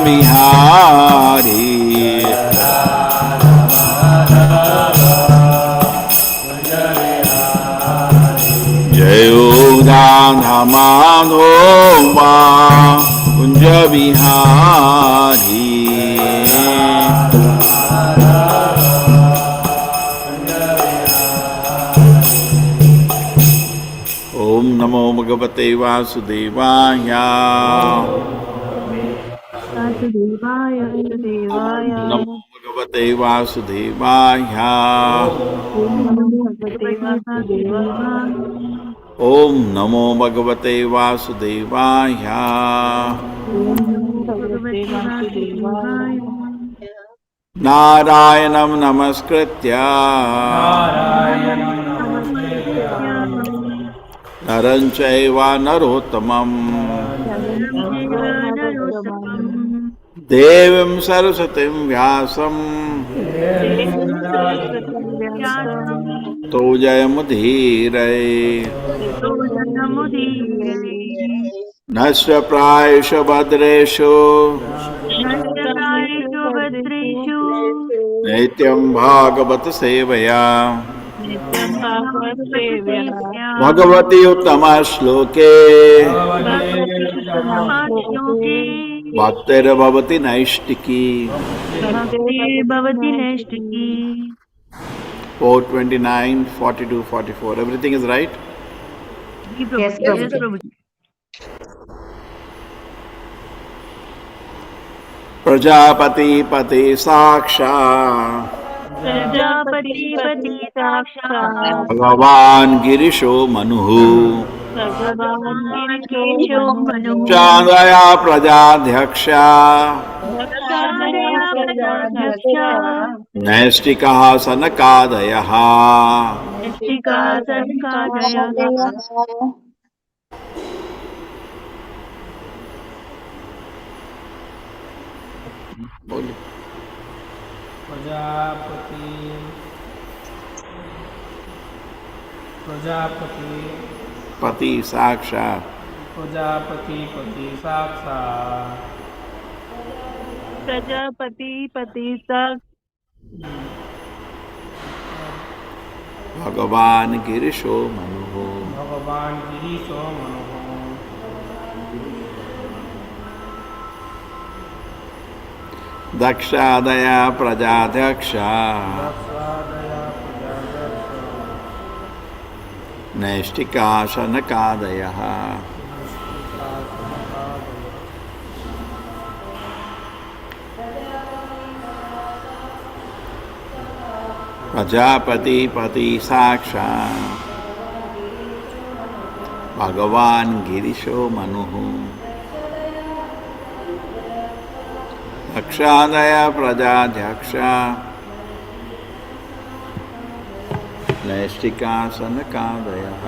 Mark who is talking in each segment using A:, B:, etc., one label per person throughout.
A: बिहारी जय राधा माधव कुंज बिहारी ओम नमो भगवते वासुदेवाय नमो भगवते वासुदेवाय ओम नमो भगवते वासुदेवाय नारायणं नमस्कृत्य नरं चैव नरोत्तमं देवीं सरस्वतीं व्यासं तो जयमुदीरये नश्य प्रायेषु भद्रेषु नित्यं भागवत सेवया भगवती उत्तम श्लोके भक्तिर्भवति नैष्टिकी 429, 42, 44. Everything is right?
B: Yes, Prabhuji.
A: Prajapati पति साक्षात् भगवान गिरिशो मनुः चांदया प्रजाध्यक्षा नैष्टिकः सनकादयः बोलिए।
C: प्रजापति
A: पति साक्षात
C: प्रजापति पति साक्षात
B: प्रजापति पति साक्षात
A: भगवान गिरिशो मनुः
C: भगवान गिरीशो मनुः
A: दक्षादया प्रजाध्यक्षा नैष्टिका शनकादयः प्रजापति पति साक्षात् भगवान गिरिशो मनुः दक्षादया प्रजाध्यक्षा नैष्टिका सनकादयः।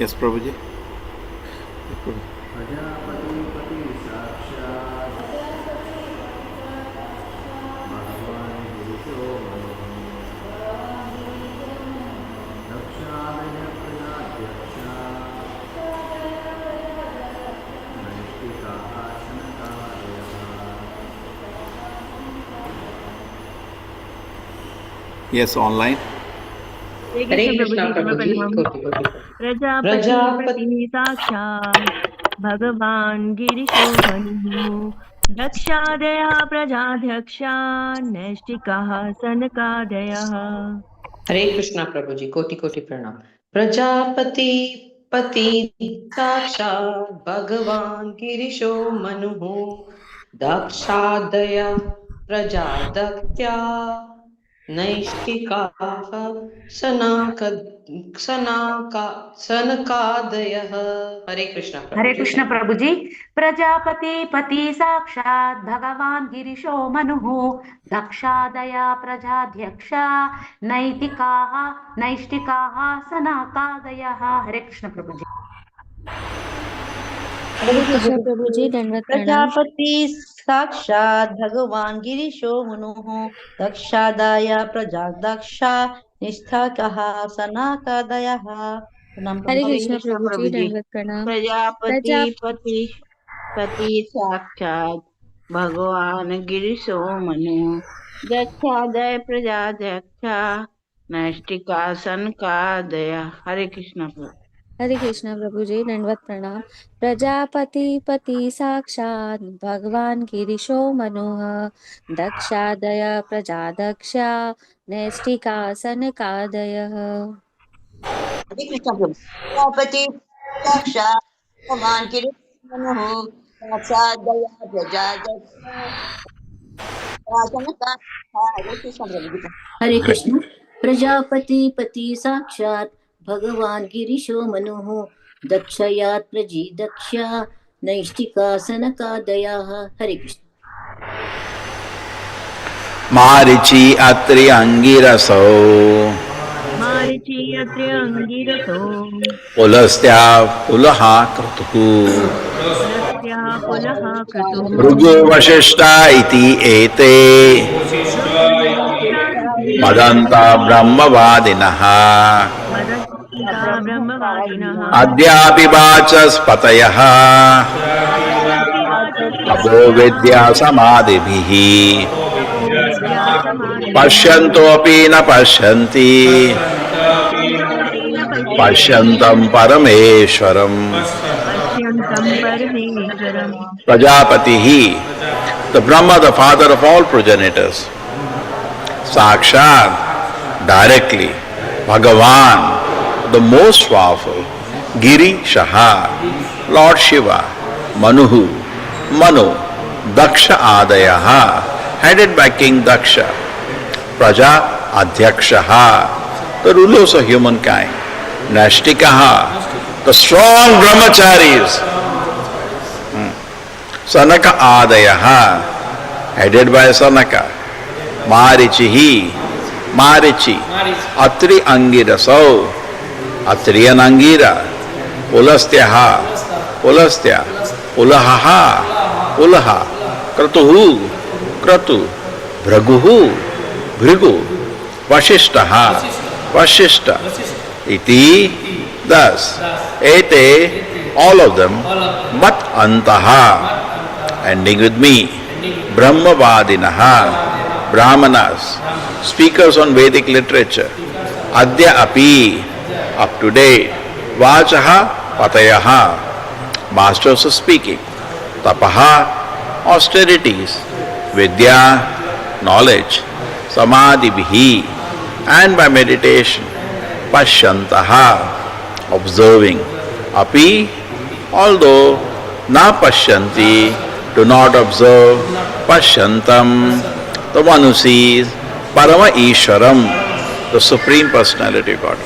A: यस प्रभु जी। Yes, online.
D: हरे कृष्णा प्रभु जी।
B: प्रजापति साक्षात् भगवान गिरिशो मनुः दक्षादया प्रजाध्यक्षा नैष्टिकाः सनकादयः।
D: हरे कृष्णा प्रभु जी। कोटि कोटि प्रणाम। प्रजापति पति साक्षात् भगवान गिरिशो मनुः दक्षादया प्रजाध्यक्षा नैष्टिकाः सनकादयः। हरे कृष्ण
E: प्रभु जी। प्रजापति पति साक्षात् भगवान गिरिशो मनुः दक्षादया प्रजाध्यक्षा नैष्टिकाः सनकादयः। हरे कृष्ण प्रभु जी।
F: प्रभु जी दंडवत प्रणाम।
G: प्रजापति साक्षात् भगवान गिरिशो मनुः दक्षादया प्रजाध्यक्षा निष्ठा सनकादयः। प्रणाम
F: Hare
G: प्रभु
A: Hare
G: जी।
F: Krishna
A: Krishna
F: Prabhuji,
A: Prabhuji.
F: Dandavat Pranam.
A: Prajapati
F: Prajap
A: पति पति साक्षात भगवान गिरिशो मनु दक्षादय प्रजाध्यक्षा नैष्टिकासन का दया. Hare Krishna Prabhu.
F: Hare Krishna Prabhuji, Dandavat Pranam. Prajapati Pati Sakshat Bhagwan Girisho Manoha Dakshadaya Prajadaksha Nestika Kadaya.
G: हरे कृष्ण प्रभु। प्रजापति साक्षात् भगवान के मनु साक्षात दया प्रजा राजन का। हरे कृष्ण प्रभु जी।
H: हरे कृष्ण। प्रजापति पति साक्षात् भगवान गिरिशो मनुः दक्षयात् प्रजी दक्षा नैष्टिकासनकादयाः। हरे कृष्ण।
A: मारिचि अत्रि अंगिरसो
B: मारिचि अत्रि अङ्गिरसो
A: पुलस्त्या पुलहा क्रतुः
B: पुलस्त्या पुलः क्रतुः
A: भृगु वशिष्ठा इति एते
B: भृगु वसिष्ठा इति
A: मदन्ता ब्रह्मवादिनः
B: मदन्ता ब्रह्मवादिनः
A: अद्यापि वाचस्पतयः
B: अद्यापि
A: अभो
B: वाचस्पतयः
A: विद्या समाधिभिः
B: तपो विद्या समाधिभिः
A: पश्यन्तोऽपि न पश्यन्ति
B: पश्यन्तोऽपि न पश्यन्ति
A: पश्यन्तं परमेश्वरम्.
B: पश्यन्तं परमेश्वरम्.
A: Prajapati, the Brahma, the father of all progenitors. Sakshat, directly. Bhagavan, the most powerful. Giri Shaha, Lord Shiva. Manuhu, Manu, Daksha Adayaha, headed by King Daksha. Praja Adhyakshaha, the rulers of humankind. Nashtikaha, the strong brahmacharis. Sanaka Adayaha, headed by Sanaka. Marichihi, Marichi, Atri Angirasau, Atri and Angira, Ulastyaha, Ulastya, Ulahaha, Ulaha, Kratuhu, Kratu, Bhraguhu, Bhrigu, Vashishtaha, Vashishta, Iti, thus, Ete, all of them, but Antaha, ending with me, Brahmavadinaha, Brahmanas, speakers on Vedic literature, Adya api, up to date, Vachaha, Patayaha, masters of speaking, Tapaha, austerities, Vidya, knowledge, Samadhi, and by meditation, Pashyantaha, observing, Api, although na pashyanti, do not observe, Pashyantam, the one who sees, Parama Ishwaram, the Supreme Personality of God.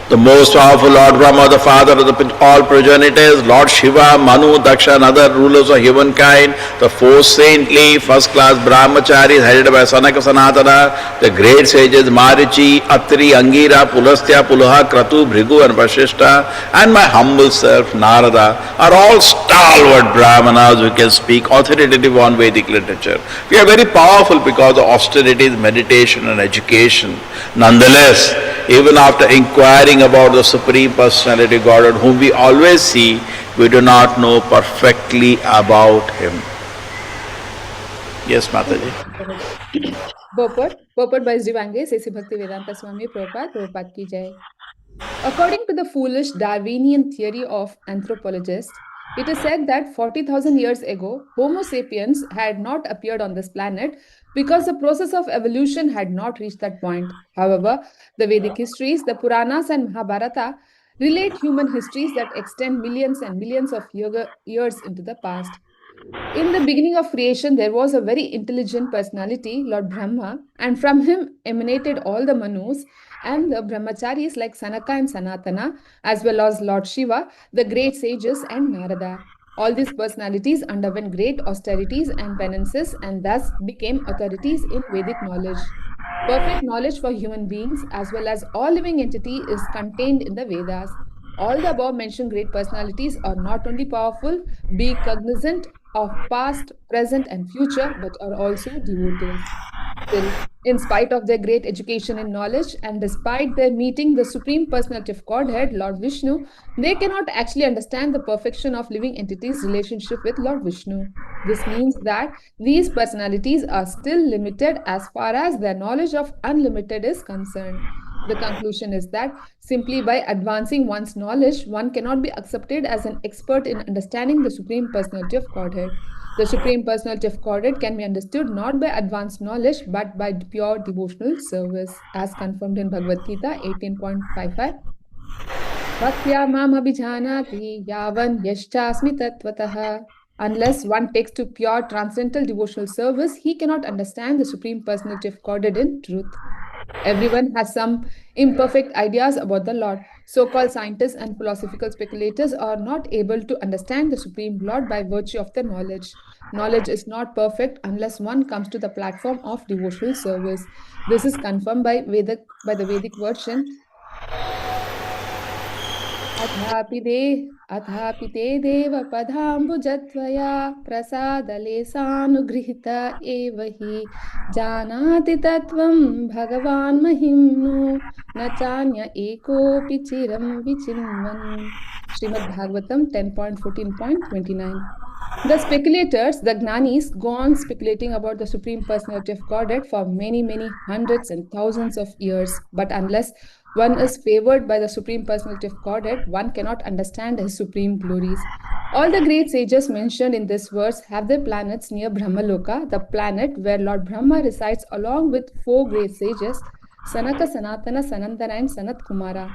A: The most powerful Lord Brahma, the father of all progenitors, Lord Shiva, Manu, Daksha and other rulers of humankind, the four saintly, first-class brahmacharis headed by Sanaka Sanatana, the great sages Marichi, Atri, Angira, Pulastya, Pulaha, Kratu, Bhrigu and Vashishta, and my humble self, Narada, are all stalwart brahmanas who can speak authoritative on Vedic literature. We are very powerful because of austerities, meditation and education. Nonetheless, even after inquiring about the Supreme Personality of Godhead, whom we always see, we do not know perfectly about Him. Yes, Mataji.
I: Purport by Jivange, Sesi Bhakti Vedanta Swami Prabhupada ki jai. According to the foolish Darwinian theory of anthropologists, it is said that 40,000 years ago, Homo sapiens had not appeared on this planet because the process of evolution had not reached that point. However, the Vedic histories, the Puranas and Mahabharata relate human histories that extend millions and millions of years into the past. In the beginning of creation, there was a very intelligent personality, Lord Brahma, and from him emanated all the Manus and the Brahmacharis like Sanaka and Sanatana, as well as Lord Shiva, the great sages, and Narada. All these personalities underwent great austerities and penances and thus became authorities in Vedic knowledge. Perfect knowledge for human beings as well as all living entity is contained in the Vedas. All the above mentioned great personalities are not only powerful, be cognizant of past, present, and future, but are also devotees. Still, in spite of their great education and knowledge, and despite their meeting the Supreme Personality of Godhead, Lord Vishnu, they cannot actually understand the perfection of living entities' relationship with Lord Vishnu. This means that these personalities are still limited as far as their knowledge of unlimited is concerned. The conclusion is that simply by advancing one's knowledge, one cannot be accepted as an expert in understanding the Supreme Personality of Godhead. The Supreme Personality of Godhead can be understood not by advanced knowledge but by pure devotional service, as confirmed in Bhagavad Gita 18.55. Bhaktya mam abhijanati yavan yashchasmi tattvataha. Unless one takes to pure transcendental devotional service, he cannot understand the Supreme Personality of Godhead in truth. Everyone has some imperfect ideas about the Lord. So-called scientists and philosophical speculators are not able to understand the Supreme Lord by virtue of their knowledge. Knowledge is not perfect unless one comes to the platform of devotional service. This is confirmed by the Vedic version. अथापि ते देव पदाम्बुजत्वया प्रसादलेसानुगृहीत एव हि जानाति तत्त्वं भगवान् महिम्नो न चान्य एकोऽपि चिरं विचिन्वन्. Srimad Bhagavatam 10.14.29. The speculators, the Gnanis, go on speculating about the Supreme Personality of Godhead for many, many hundreds and thousands of years. But unless one is favored by the Supreme Personality of Godhead, one cannot understand his supreme glories. All the great sages mentioned in this verse have their planets near Brahmaloka, the planet where Lord Brahma resides along with 4 great sages, Sanaka, Sanatana, Sanandana and Sanat Kumara.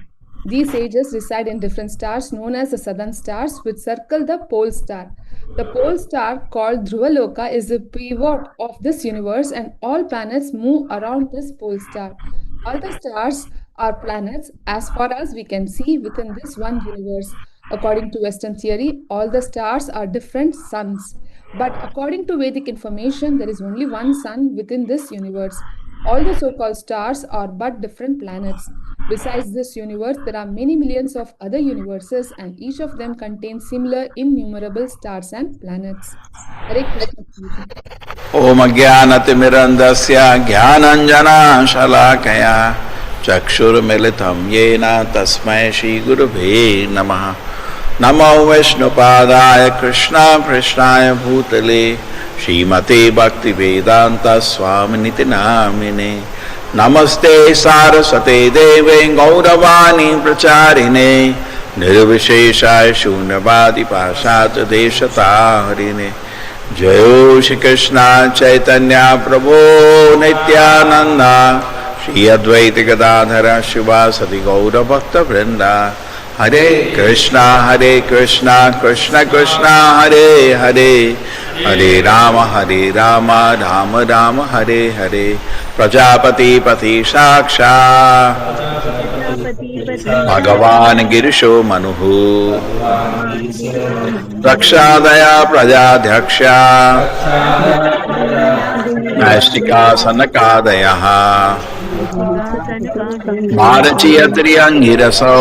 I: These sages reside in different stars known as the southern stars, which circle the pole star. The pole star, called Dhruvaloka, is the pivot of this universe, and all planets move around this pole star. All the stars are planets as far as we can see within this one universe. According to Western theory, all the stars are different suns. But according to Vedic information, there is only one sun within this universe. All the so-called stars are but different planets. Besides this universe, there are many millions of other universes, and each of them contains similar innumerable stars and planets. Hare Krishna.
A: Om Jnanatimirandasya Jnananjana Shalakaya Chakshurmilitam Yena Tasmai Shri Gurave Namaha. Namo Vishnupadaya Krishna Prishnaya Bhutale Srimate Bhaktivedanta Swaminiti Namine. Namaste Saraswate Deve Gauravani Pracharine Nirvisheshaya Shunyavadi Pashat Deshatarine. Jayo Shri Krishna Chaitanya Prabhu Nityananda Shri Advaita Gadadhara Shivasati Gaura Bhakta Vrinda. Hare Krishna Krishna Krishna Hare Hare Hare Rama Rama Rama Hare Hare. Prajapati Pati Saksha Bhagavan Girisho Manuhu Rakshadaya Prajadhyaksha Nashtika Sanakadayaha Marachi Angiraso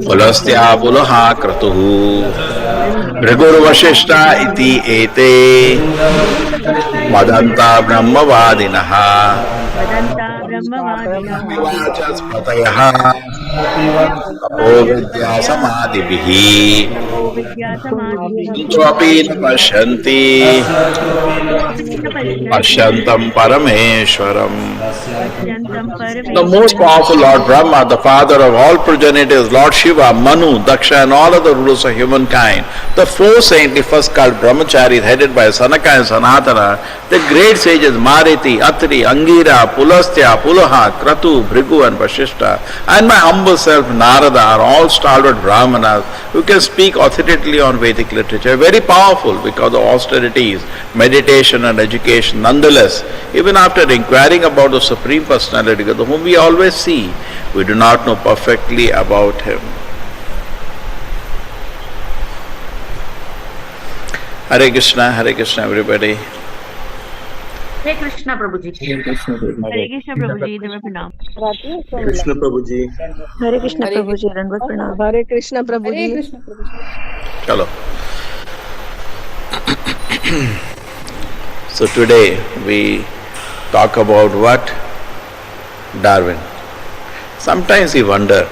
A: Pulastya Pulaha Kratuhu Bhrigur Vashishta Iti Ete Madanta Brahmavadinaha Vachaspatayaha Apovidya Samadhibihi Intropi Pashanti Pashyantam Parameshwaram. The most powerful Lord Brahma, the father of all progenitors, Lord Shiva, Manu, Daksha and all other rulers of humankind, the 4 saintly first called brahmacharis headed by Sanaka and Sanatana, the great sages Marithi, Atri, Angira, Pulastya, Pulaha, Kratu, Bhrigu and Vashishta, and my humble self Narada are all stalwart Brahmanas who can speak authoritatively on Vedic literature. Very powerful because of austerities, meditation and education. Nonetheless, even after inquiring about the Supreme Personality, whom we always see, we do not know perfectly about him. Hare Krishna everybody.
E: Hare Krishna Prabhuji.
B: Hare Krishna Prabhuji, Dhamma Pranam.
J: Krishna Prabhuji.
B: Hare Krishna Prabhuji, Dhamma Pranam. Hare Krishna Prabhuji.
I: Hare Krishna Prabhuji.
A: Chalo. So today we talk about what? Darwin. Sometimes we wonder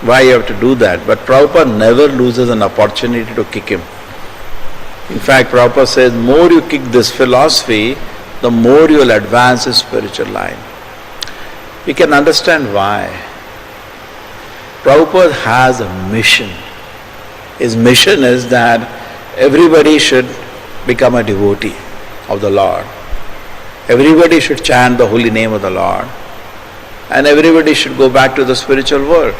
A: why you have to do that, but Prabhupada never loses an opportunity to kick him. In fact, Prabhupada says, more you kick this philosophy, the more you will advance his spiritual line. We can understand why. Prabhupada has a mission. His mission is that everybody should become a devotee of the Lord. Everybody should chant the holy name of the Lord. And everybody should go back to the spiritual world.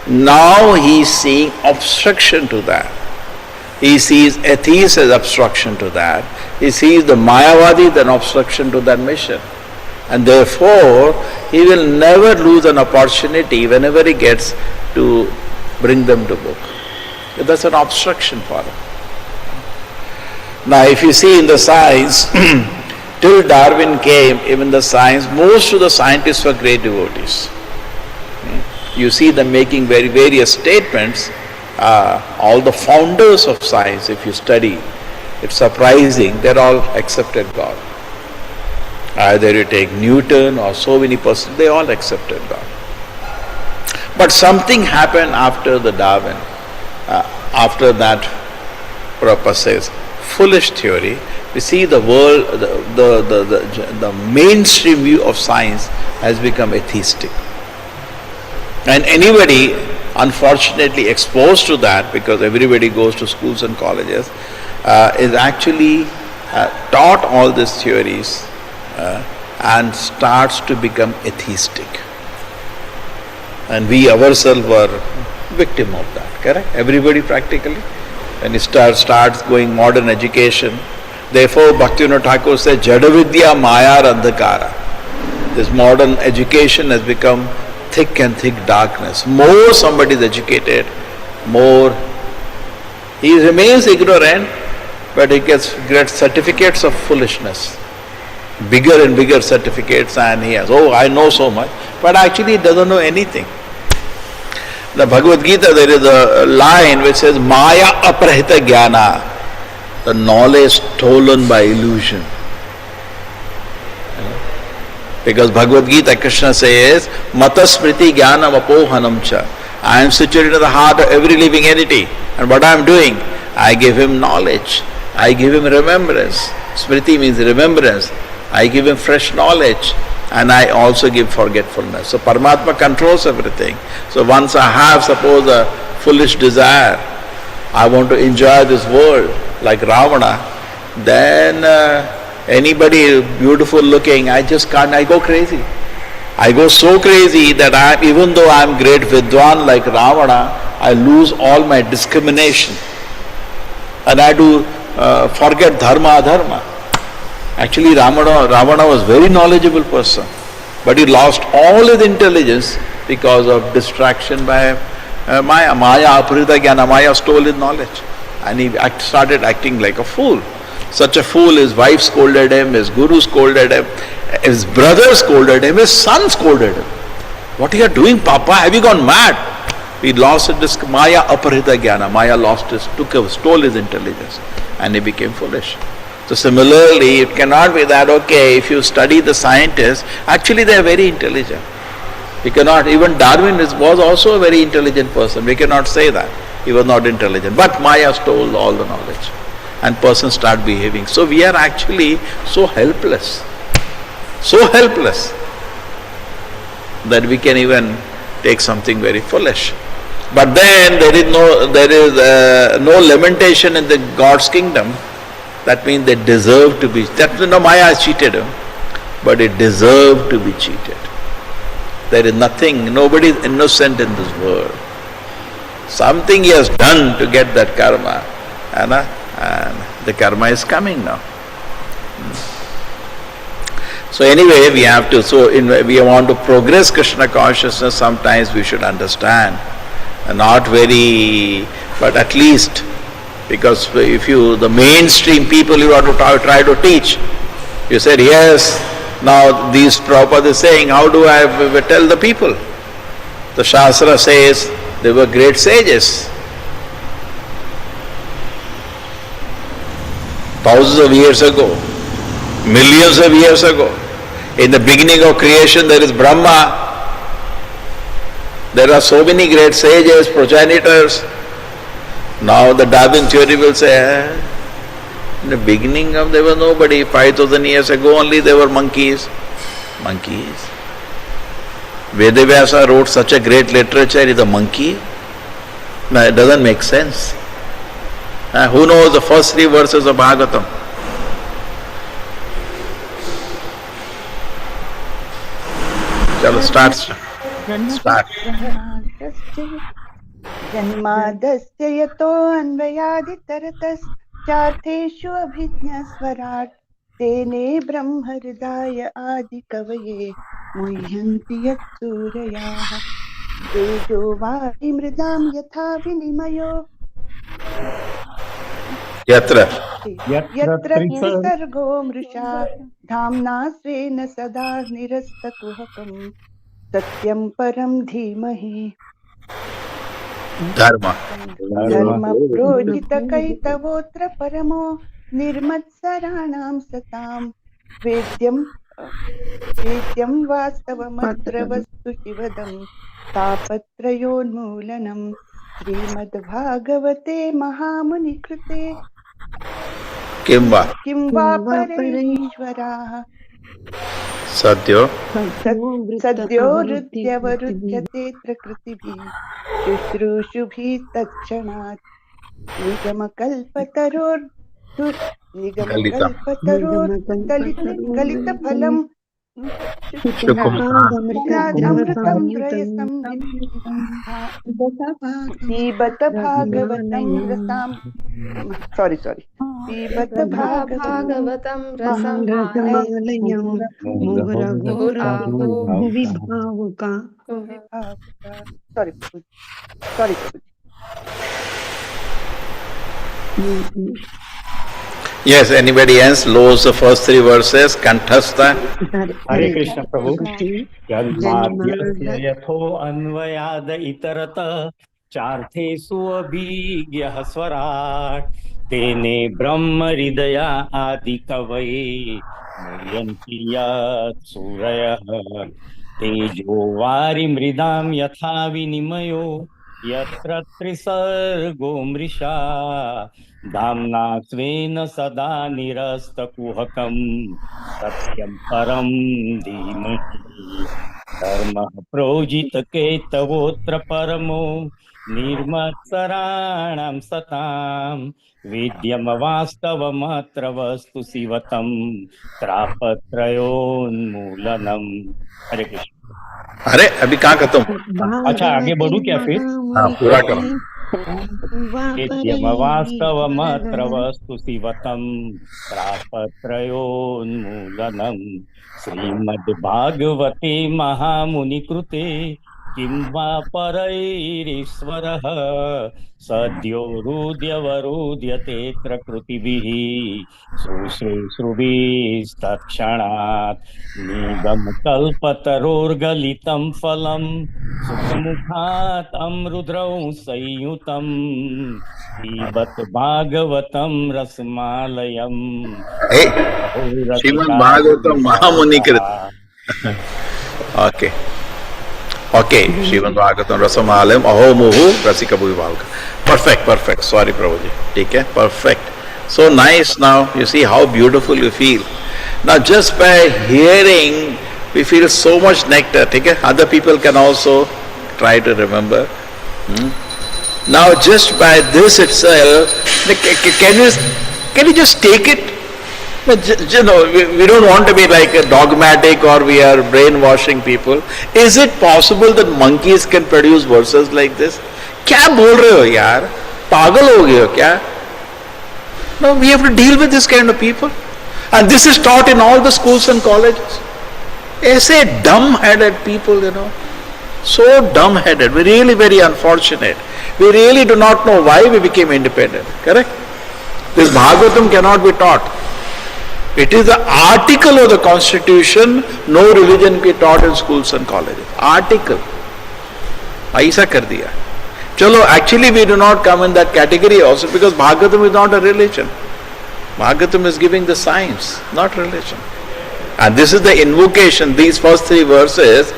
A: Now he is seeing obstruction to that. He sees atheists as obstruction to that. He sees the Mayavadi as an obstruction to that mission. And therefore, he will never lose an opportunity whenever he gets to bring them to book. That's an obstruction for him. Now, if you see in the science, till Darwin came, even the science, most of the scientists were great devotees. You see them making various statements. All the founders of science, if you study, it's surprising, they're all accepted God. Either you take Newton or so many persons, they all accepted God. But something happened after the Darwin, after that, Prabhupada says, foolish theory. We see the world, the mainstream view of science has become atheistic. And anybody unfortunately exposed to that, because everybody goes to schools and colleges, is actually taught all these theories and starts to become atheistic. And we ourselves were victim of that, correct? Everybody practically. When it starts going modern education, therefore Bhaktivinoda Thakur said, Jadavidya Maya Andhakara. This modern education has become thick and thick darkness. More somebody is educated, more he remains ignorant, but he gets certificates of foolishness. Bigger and bigger certificates, and he has, oh, I know so much, but actually he doesn't know anything. The Bhagavad Gita, there is a line which says, Maya aprahita jnana, the knowledge stolen by illusion. Because Bhagavad Gita, Krishna says, Mata smriti jnanam apohanam cha. I am situated in the heart of every living entity. And what I am doing? I give him knowledge. I give him remembrance. Smriti means remembrance. I give him fresh knowledge. And I also give forgetfulness. So Paramatma controls everything. So once I have, suppose, a foolish desire, I want to enjoy this world like Ravana, then anybody beautiful looking, I just can't, I go crazy. I go so crazy that even though I am great Vidwan like Ravana, I lose all my discrimination. And I do forget dharma, adharma. Actually, Ravana was a very knowledgeable person, but he lost all his intelligence because of distraction by Maya. Maya aprita jnana, Maya stole his knowledge, and he started acting like a fool. Such a fool, his wife scolded him, his guru scolded him, his brother scolded him, his son scolded him. What are you doing, Papa? Have you gone mad? He lost his Maya aparita jnana. Maya stole his intelligence, and he became foolish. So similarly, it cannot be that, okay, if you study the scientists, actually they are very intelligent. We cannot, even Darwin was also a very intelligent person. We cannot say that. He was not intelligent. But Maya stole all the knowledge. And persons start behaving. So we are actually so helpless. So helpless that we can even take something very foolish. But then there is no lamentation in the God's kingdom. That means they deserve to be, Maya has cheated him, but it deserved to be cheated. There is nothing, nobody is innocent in this world. Something he has done to get that karma, and the karma is coming now. So anyway, we have to, we want to progress Krishna consciousness, sometimes we should understand, not very, but at least, because if the mainstream people you have to try to teach, you said, yes, now these Prabhupada is saying, how do I tell the people? The Shastra says they were great sages. thousands of years ago, millions of years ago. In the beginning of creation there is Brahma. There are so many great sages, progenitors. Now the Darwin theory will say, in the beginning of there was nobody, 5,000 years ago only there were monkeys. Monkeys. Vedavyasa wrote such a great literature, is a monkey? No, it doesn't make sense. Who knows the first 3 verses of Bhagavatam? Chalo, start.
K: जन्मादस्य यतो अन्वयादितरतश्चार्थेषु अभिज्ञस्वराट् तेने ब्रह्महृदाय आदिकवये मुह्यन्ति यत्सूरयाः तेजो वारिमृदां यथा विनिमयो यत्र त्रिसर्गो मृषा धाम्ना स्वेन सदा निरस्तकुहकम् सत्यं परं धीमहि धर्म प्रोजितकैतवोऽत्र परमो निर्मत्सराणां सतां वेद्यं वास्तवमत्र वस्तु शिवदं तापत्रयोन्मूलनं श्रीमद्भागवते महामुनिकृते किं वा परमेश्वराः सद्यो हृद्यवरुध्यते कृतिभिः शुश्रूषुभिः तत्क्षणात् निगमकल्पतरोर्गलितफलं अमृतं त्रयसं पिबत भागवतं रसां पिबत भागवतं रसं
A: Yes, anybody else knows the first 3 verses? Kanthastha.
L: Hare Krishna Prabhu. Janmadhyasya yatho anvayada itarata charthesu abhigyah swarat tene brahma hridaya adi kavaye muryanti yat surayah tejo vari mridam yatha vinimayo yatra trisargo mrisha धाम्ना स्वेन सदा निरस्तकुहकं सत्यं परं धीमहि धर्मः प्रोजितकेतवोऽत्र परमो निर्मत्सराणां सतां विद्यमवास्तवमत्र वस्तु शिवतं त्रापत्रयोन्मूलनम्। हरे कृष्ण।
A: अरे अभी कहाँ खत्म?
L: अच्छा आगे बढ़ू क्या फिर?
A: हाँ पूरा करो।
L: नित्यमवास्तवमत्र वस्तु शिवतं त्रापत्रयोन्मूलनं श्रीमद्भागवते महामुनिकृते किं वा परैरीश्वरः सद्यो हृद्यवरुध्यतेऽत्र कृतिभिः शुश्रूषुभिस्तत्क्षणात् निगमकल्पतरोर्गलितं फलं सुखमुखात् अमृतौ संयुतं पिबत भागवतं रसमालयम्
A: श्रीमद्भागवतं महामुनिकृत Okay, Srimad Bhagavatam Rasamalayam Aho Muhu Rasika Bhuvivalka. Perfect. Sorry, Prabhuji. Okay, perfect. So nice now. You see how beautiful you feel. Now just by hearing, we feel so much nectar. Okay? Other people can also try to remember. Now just by this itself, can you just take it? You know, we don't want to be like a dogmatic or we are brainwashing people. Is it possible that monkeys can produce verses like this? क्या बोल रहे हो यार? पागल हो गए हो क्या? No, we have to deal with this kind of people. And this is taught in all the schools and colleges. ऐसे dumb-headed people, you know. So dumb-headed. We're really very unfortunate. We really do not know why we became independent. Correct? This Bhagavatam cannot be taught. It is the article of the constitution, no religion be taught in schools and colleges. Article. ऐसा कर दिया. Chalo, actually we do not come in that category also because Bhagavatam is not a religion. Bhagavatam is giving the science, not religion. And this is the invocation. These first 3 verses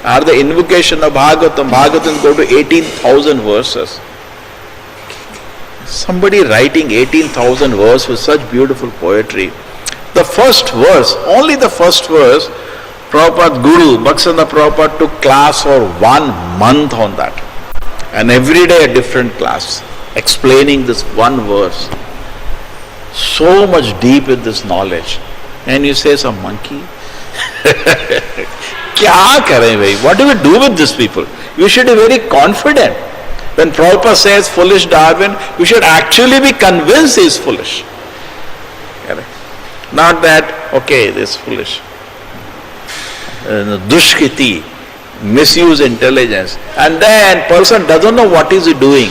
A: are the invocation of Bhagavatam. Bhagavatam go to 18,000 verses. Somebody writing 18,000 verses with such beautiful poetry. The first verse, only the first verse, Prabhupada Guru, Bhaktisiddhanta Prabhupada took class for 1 month on that. And every day a different class, explaining this one verse. So much deep in this knowledge. And you say, some monkey? Kya kare bhai? What do we do with these people? You should be very confident. When Prabhupada says foolish Darwin, you should actually be convinced he is foolish. Not that, okay, this is foolish. Dushkriti, misuse intelligence. And then person doesn't know what is he doing.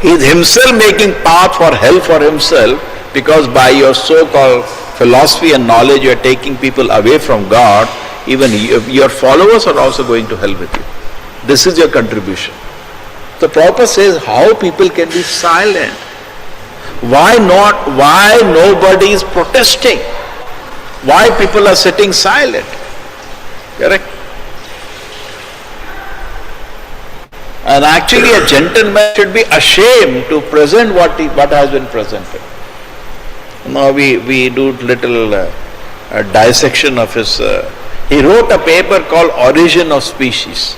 A: He is himself making path for hell for himself, because by your so-called philosophy and knowledge you are taking people away from God. Even your followers are also going to hell with you. This is your contribution. The Prabhupada says how people can be silent. Why not? Why nobody is protesting? Why people are sitting silent? Correct? And actually a gentleman should be ashamed to present what has been presented. Now we do little dissection of his... he wrote a paper called Origin of Species.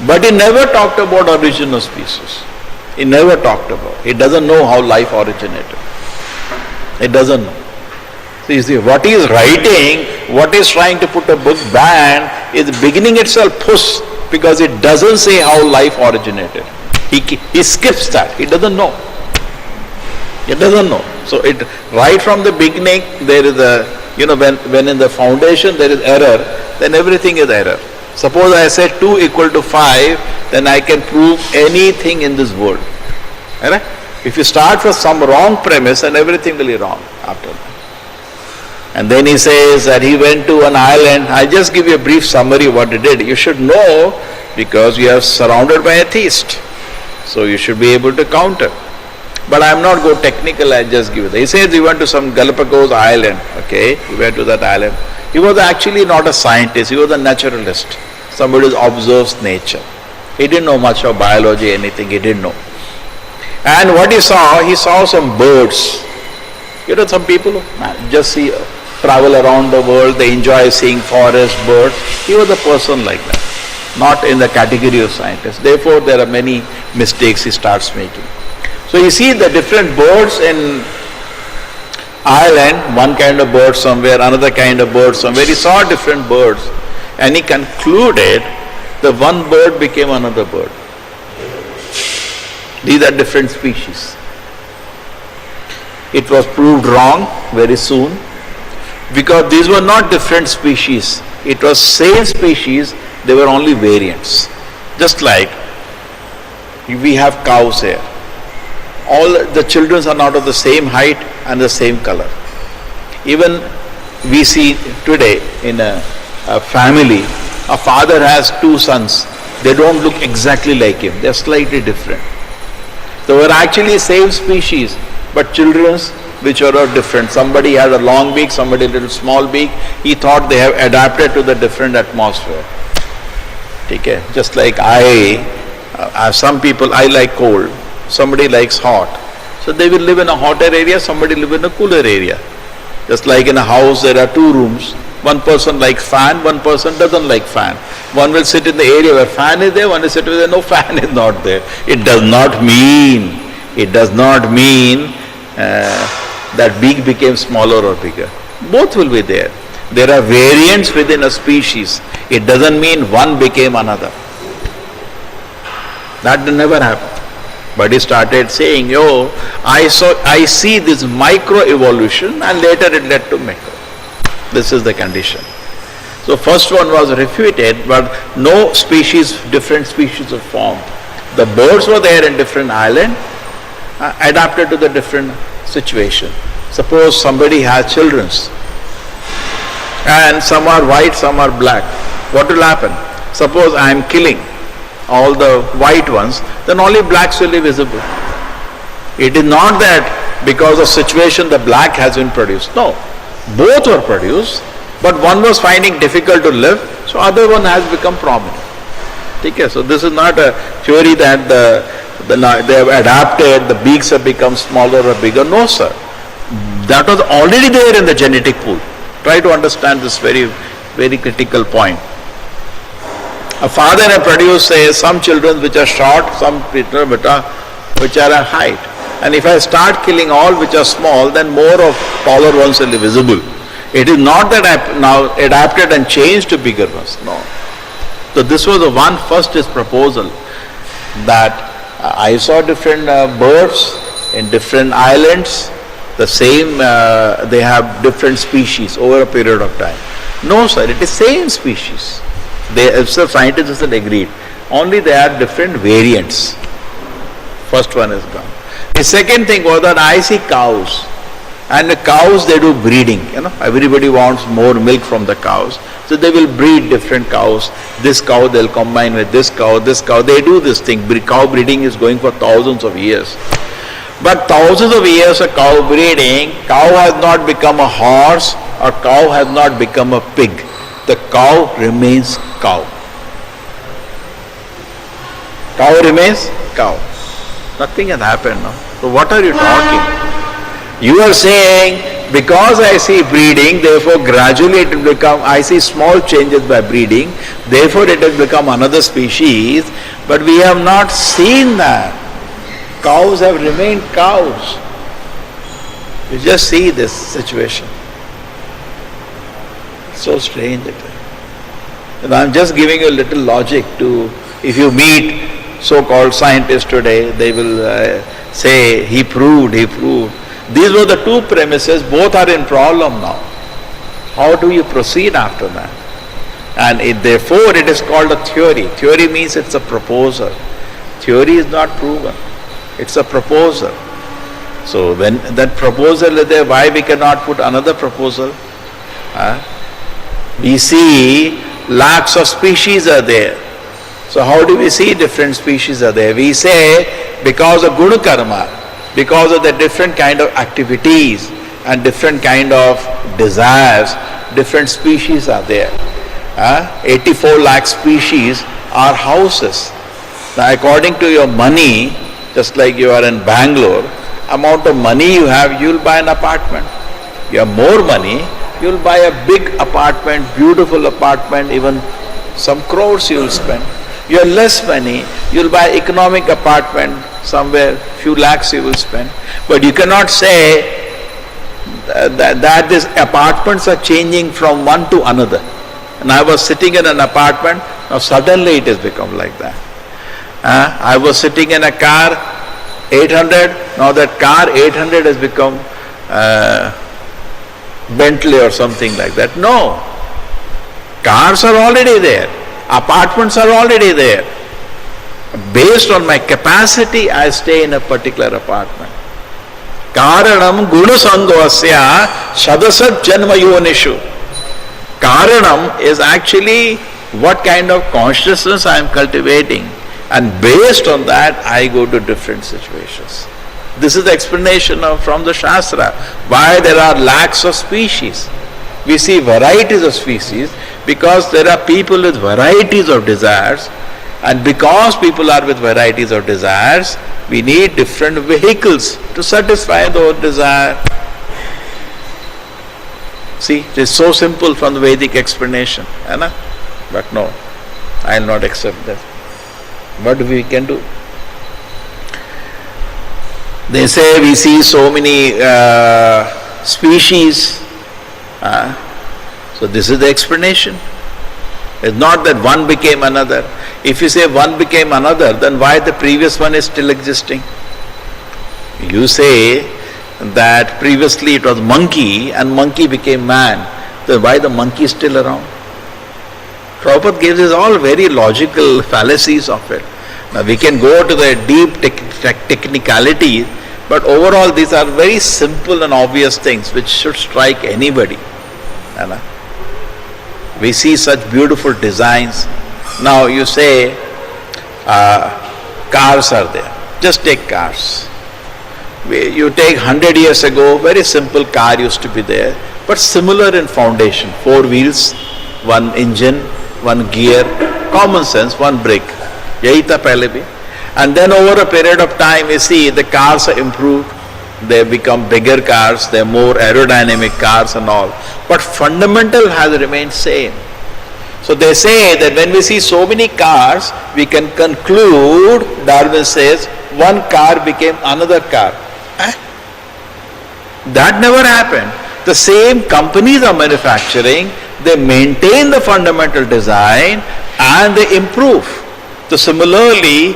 A: But he never talked about origin of species. He never talked about. He doesn't know how life originated. He doesn't know. So you see, what he is writing, what he is trying to put a book band, is beginning itself push, because it doesn't say how life originated. He skips that. He doesn't know. He doesn't know. So right from the beginning there is a, when in the foundation there is error, then everything is error. Suppose I say 2 equal to 5, then I can prove anything in this world. Right? If you start from some wrong premise, then everything will be wrong after that. And then he says that he went to an island. I'll just give you a brief summary of what he did. You should know, because you are surrounded by atheists. So you should be able to counter. But I am not go technical, I just give it. He says he went to some Galapagos island. Okay, he went to that island. He was actually not a scientist, he was a naturalist. Somebody who observes nature. He didn't know much of biology, anything, he didn't know. And what he saw some birds. Some people just travel around the world, they enjoy seeing forest, birds. He was a person like that, not in the category of scientist. Therefore, there are many mistakes he starts making. So you see the different birds in Ireland, one kind of bird somewhere, another kind of bird somewhere. He saw different birds and he concluded the one bird became another bird. These are different species. It was proved wrong very soon, because these were not different species. It was same species, they were only variants. Just like we have cows here. All the children are not of the same height and the same color. Even we see today in a family, a father has 2 sons. They don't look exactly like him. They are slightly different. They were actually same species, but children which are different. Somebody has a long beak, somebody a little small beak. He thought they have adapted to the different atmosphere. Okay? Just like some people, I like cold. Somebody likes hot. So they will live in a hotter area, somebody live in a cooler area. Just like in a house there are 2 rooms. One person likes fan, one person doesn't like fan. One will sit in the area where fan is there, one will sit where no fan is not there. It does not mean that beak became smaller or bigger. Both will be there. There are variants within a species. It doesn't mean one became another. That never happened. But he started saying, I see this micro evolution, and later it led to macro. This is the condition. So first one was refuted, but no species, different species were formed. The birds were there in different island, adapted to the different situation. Suppose somebody has children, and some are white, some are black. What will happen? Suppose I am killing all the white ones, then only blacks will be visible. It is not that because of situation the black has been produced. No, both were produced, but one was finding difficult to live, so other one has become prominent. Okay, so this is not a theory that they have adapted, the beaks have become smaller or bigger. No, sir. That was already there in the genetic pool. Try to understand this very, very critical point. A father and a produce, say, some children which are short, some which are a height. And if I start killing all which are small, then more of taller ones will be visible. It is not that I now adapted and changed to bigger ones. No. So this was the one first is proposal that I saw different birds in different islands, the same, they have different species over a period of time. No, sir, it is same species. So scientists have agreed. Only they are different variants. First one is gone. The second thing was that I see cows, and the cows, they do breeding. Everybody wants more milk from the cows, so they will breed different cows. This cow they'll combine with this cow. They do this thing. Cow breeding is going for thousands of years. But thousands of years of cow breeding, cow has not become a horse or cow has not become a pig. The cow remains cow. Cow remains cow. Nothing has happened. No? So what are you talking? You are saying, because I see breeding, therefore gradually it will become, I see small changes by breeding, therefore it has become another species, but we have not seen that. Cows have remained cows. You just see this situation. So strange it is. And I'm just giving you a little logic to, if you meet so-called scientists today, they will say, he proved. These were the two premises, both are in problem now. How do you proceed after that? And therefore it is called a theory. Theory means it's a proposal. Theory is not proven. It's a proposal. So when that proposal is there, why we cannot put another proposal? We see lakhs of species are there. So how do we see different species are there? We say because of guna karma, because of the different kind of activities and different kind of desires, different species are there. 84 lakh species are houses. Now according to your money, just like you are in Bangalore, amount of money you have, you will buy an apartment. You have more money, you will buy a big apartment, beautiful apartment, even some crores you will spend. You have less money, you will buy economic apartment, somewhere few lakhs you will spend. But you cannot say that these apartments are changing from one to another. And I was sitting in an apartment, now suddenly it has become like that. I was sitting in a car, 800, now that car 800 has become Bentley or something like that. No. Cars are already there. Apartments are already there. Based on my capacity, I stay in a particular apartment. Karanam gunasangvasya sadasat janma yonishu. Karanam is actually what kind of consciousness I am cultivating. And based on that, I go to different situations. This is the explanation from the Shastra, why there are lakhs of species. We see varieties of species because there are people with varieties of desires, and because people are with varieties of desires, we need different vehicles to satisfy those desires. See, it is so simple from the Vedic explanation, but no, I will not accept that. What we can do? They say we see so many species. So this is the explanation. It's not that one became another. If you say one became another, then why the previous one is still existing? You say that previously it was monkey and monkey became man. Then why the monkey is still around? Prabhupada gives us all very logical fallacies of it. Now we can go to the deep technicalities, but overall these are very simple and obvious things which should strike anybody. We see such beautiful designs. Now you say cars are there. Just take cars. You take 100 years ago, very simple car used to be there, but similar in foundation. 4 wheels, 1 engine, 1 gear, common sense, 1 brake. Yahi tha pehle bhi. And then over a period of time, you see the cars are improved. They become bigger cars, they're more aerodynamic cars and all. But fundamental has remained same. So they say that when we see so many cars, we can conclude, Darwin says, one car became another car. That never happened. The same companies are manufacturing, they maintain the fundamental design and they improve. So similarly,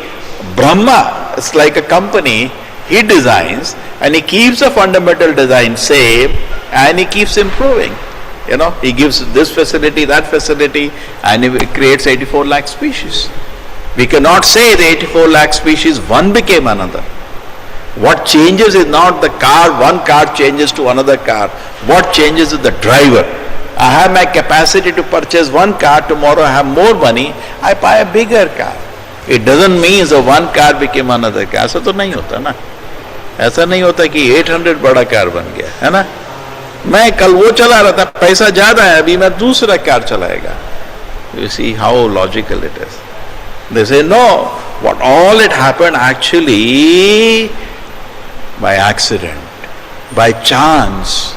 A: Brahma is like a company, he designs and he keeps the fundamental design same and he keeps improving. You know, he gives this facility, that facility, and he creates 84 lakh species. We cannot say the 84 lakh species, one became another. What changes is not the car, one car changes to another car. What changes is the driver. I have my capacity to purchase one car, tomorrow I have more money, I buy a bigger car. It doesn't mean the one car became another car. ऐसा तो नहीं होता ना. ऐसा नहीं होता कि 800 बड़ा कार बन गया, है ना? मैं कल वो चला रहा था, पैसा ज्यादा है, अभी मैं दूसरा कार चलाएगा. You see how logical it is. They say no, what all it happened actually by accident, by chance.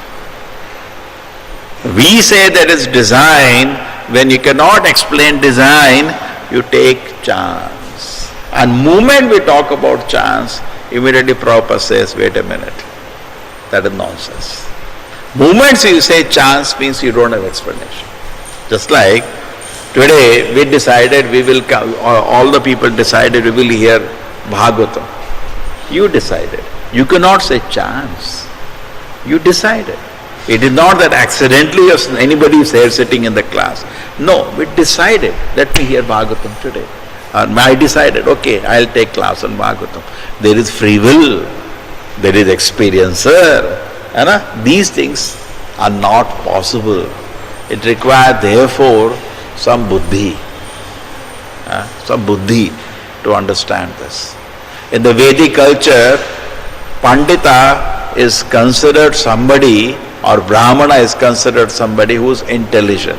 A: We say that it's design. When you cannot explain design, you take chance. And moment we talk about chance, immediately Prabhupada says, wait a minute, that is nonsense. Moments you say chance means you don't have explanation. Just like today we decided we will come, all the people decided we will hear Bhagavatam. You decided. You cannot say chance. You decided. It is not that accidentally anybody is here sitting in the class. No, we decided, let me hear Bhagavatam today. And I decided, okay, I'll take class on Bhagavatam. There is free will, there is experiencer. And these things are not possible. It requires therefore some buddhi to understand this. In the Vedic culture, Pandita is considered somebody, or Brahmana is considered somebody who is intelligent.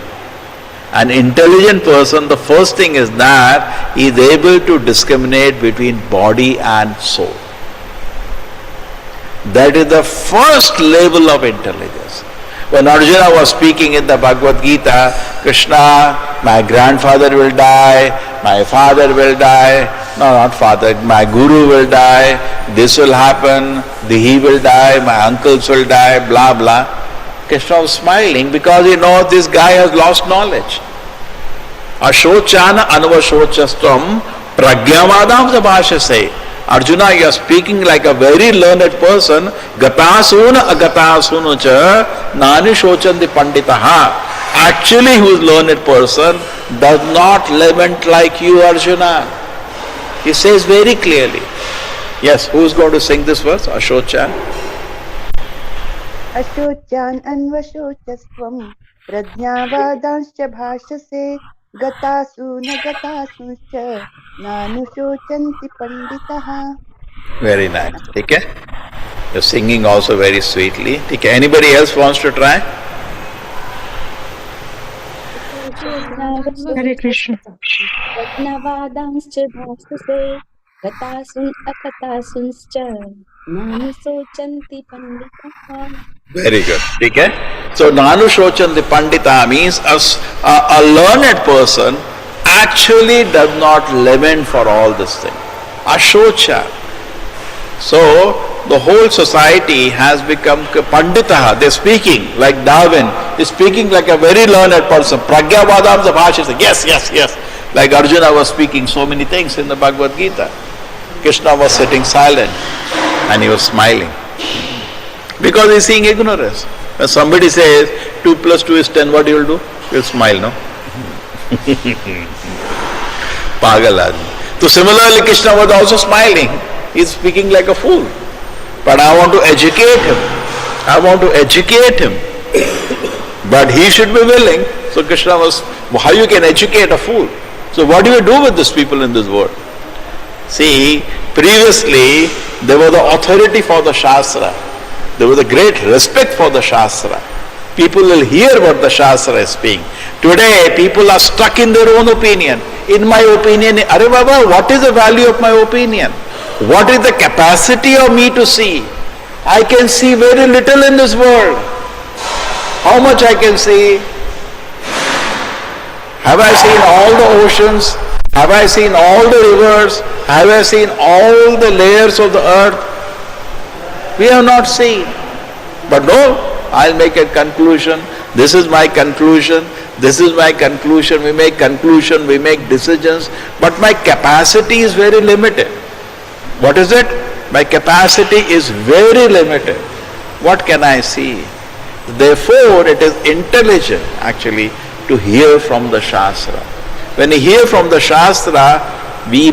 A: An intelligent person, the first thing is that he is able to discriminate between body and soul. That is the first level of intelligence. When Arjuna was speaking in the Bhagavad Gita, Krishna, my grandfather will die, my father will die, no, not father, my guru will die, this will happen, he will die, my uncles will die, blah blah. Krishna was smiling because he knows this guy has lost knowledge. Ashochana anvashochastvam pragyavadam sabhashase. Arjuna, you are speaking like a very learned person. Gatasuna agatasuna cha nani shochanti panditaha. Actually, who is learned person does not lament like you, Arjuna. He says very clearly. Yes, who is going to sing this verse? Ashochan.
K: Ashochan anvashochastvam prajnavadanscha bhashase gatasuna gatasuncha nanusochanti panditaha.
A: Very nice. Okay? You're singing also very sweetly. Okay. Anybody else wants to try?
B: Hare Krishna.
F: Ragnavadanscha bhastase gatasun akatasunscha nanusochanti panditaha.
A: Very good. Okay? So, Nanu Shochan the Pandita means a learned person actually does not lament for all this thing. Ashocha. So, the whole society has become Panditaha. They're speaking like Darwin. He's speaking like a very learned person. Pragyavadam Bhasha says, yes, yes, yes. Like Arjuna was speaking so many things in the Bhagavad Gita. Krishna was sitting silent and he was smiling. Because he's seeing ignorance. When somebody says 2 plus 2 is 10, what you will do? You'll smile, no? Pagal aadmi. So similarly, Krishna was also smiling. He's speaking like a fool. But I want to educate him. I want to educate him. But he should be willing. So Krishna was, how you can educate a fool? So what do you do with these people in this world? See, previously there was the authority for the Shastra. There was a great respect for the Shastra. People will hear what the Shastra is speaking. Today, people are stuck in their own opinion. In my opinion, Arre Baba, what is the value of my opinion? What is the capacity of me to see? I can see very little in this world. How much I can see? Have I seen all the oceans? Have I seen all the rivers? Have I seen all the layers of the earth? We have not seen. But no, I'll make a conclusion. This is my conclusion. This is my conclusion. We make conclusion, we make decisions. But my capacity is very limited. What is it? My capacity is very limited. What can I see? Therefore, it is intelligent actually to hear from the Shastra. When we hear from the Shastra, we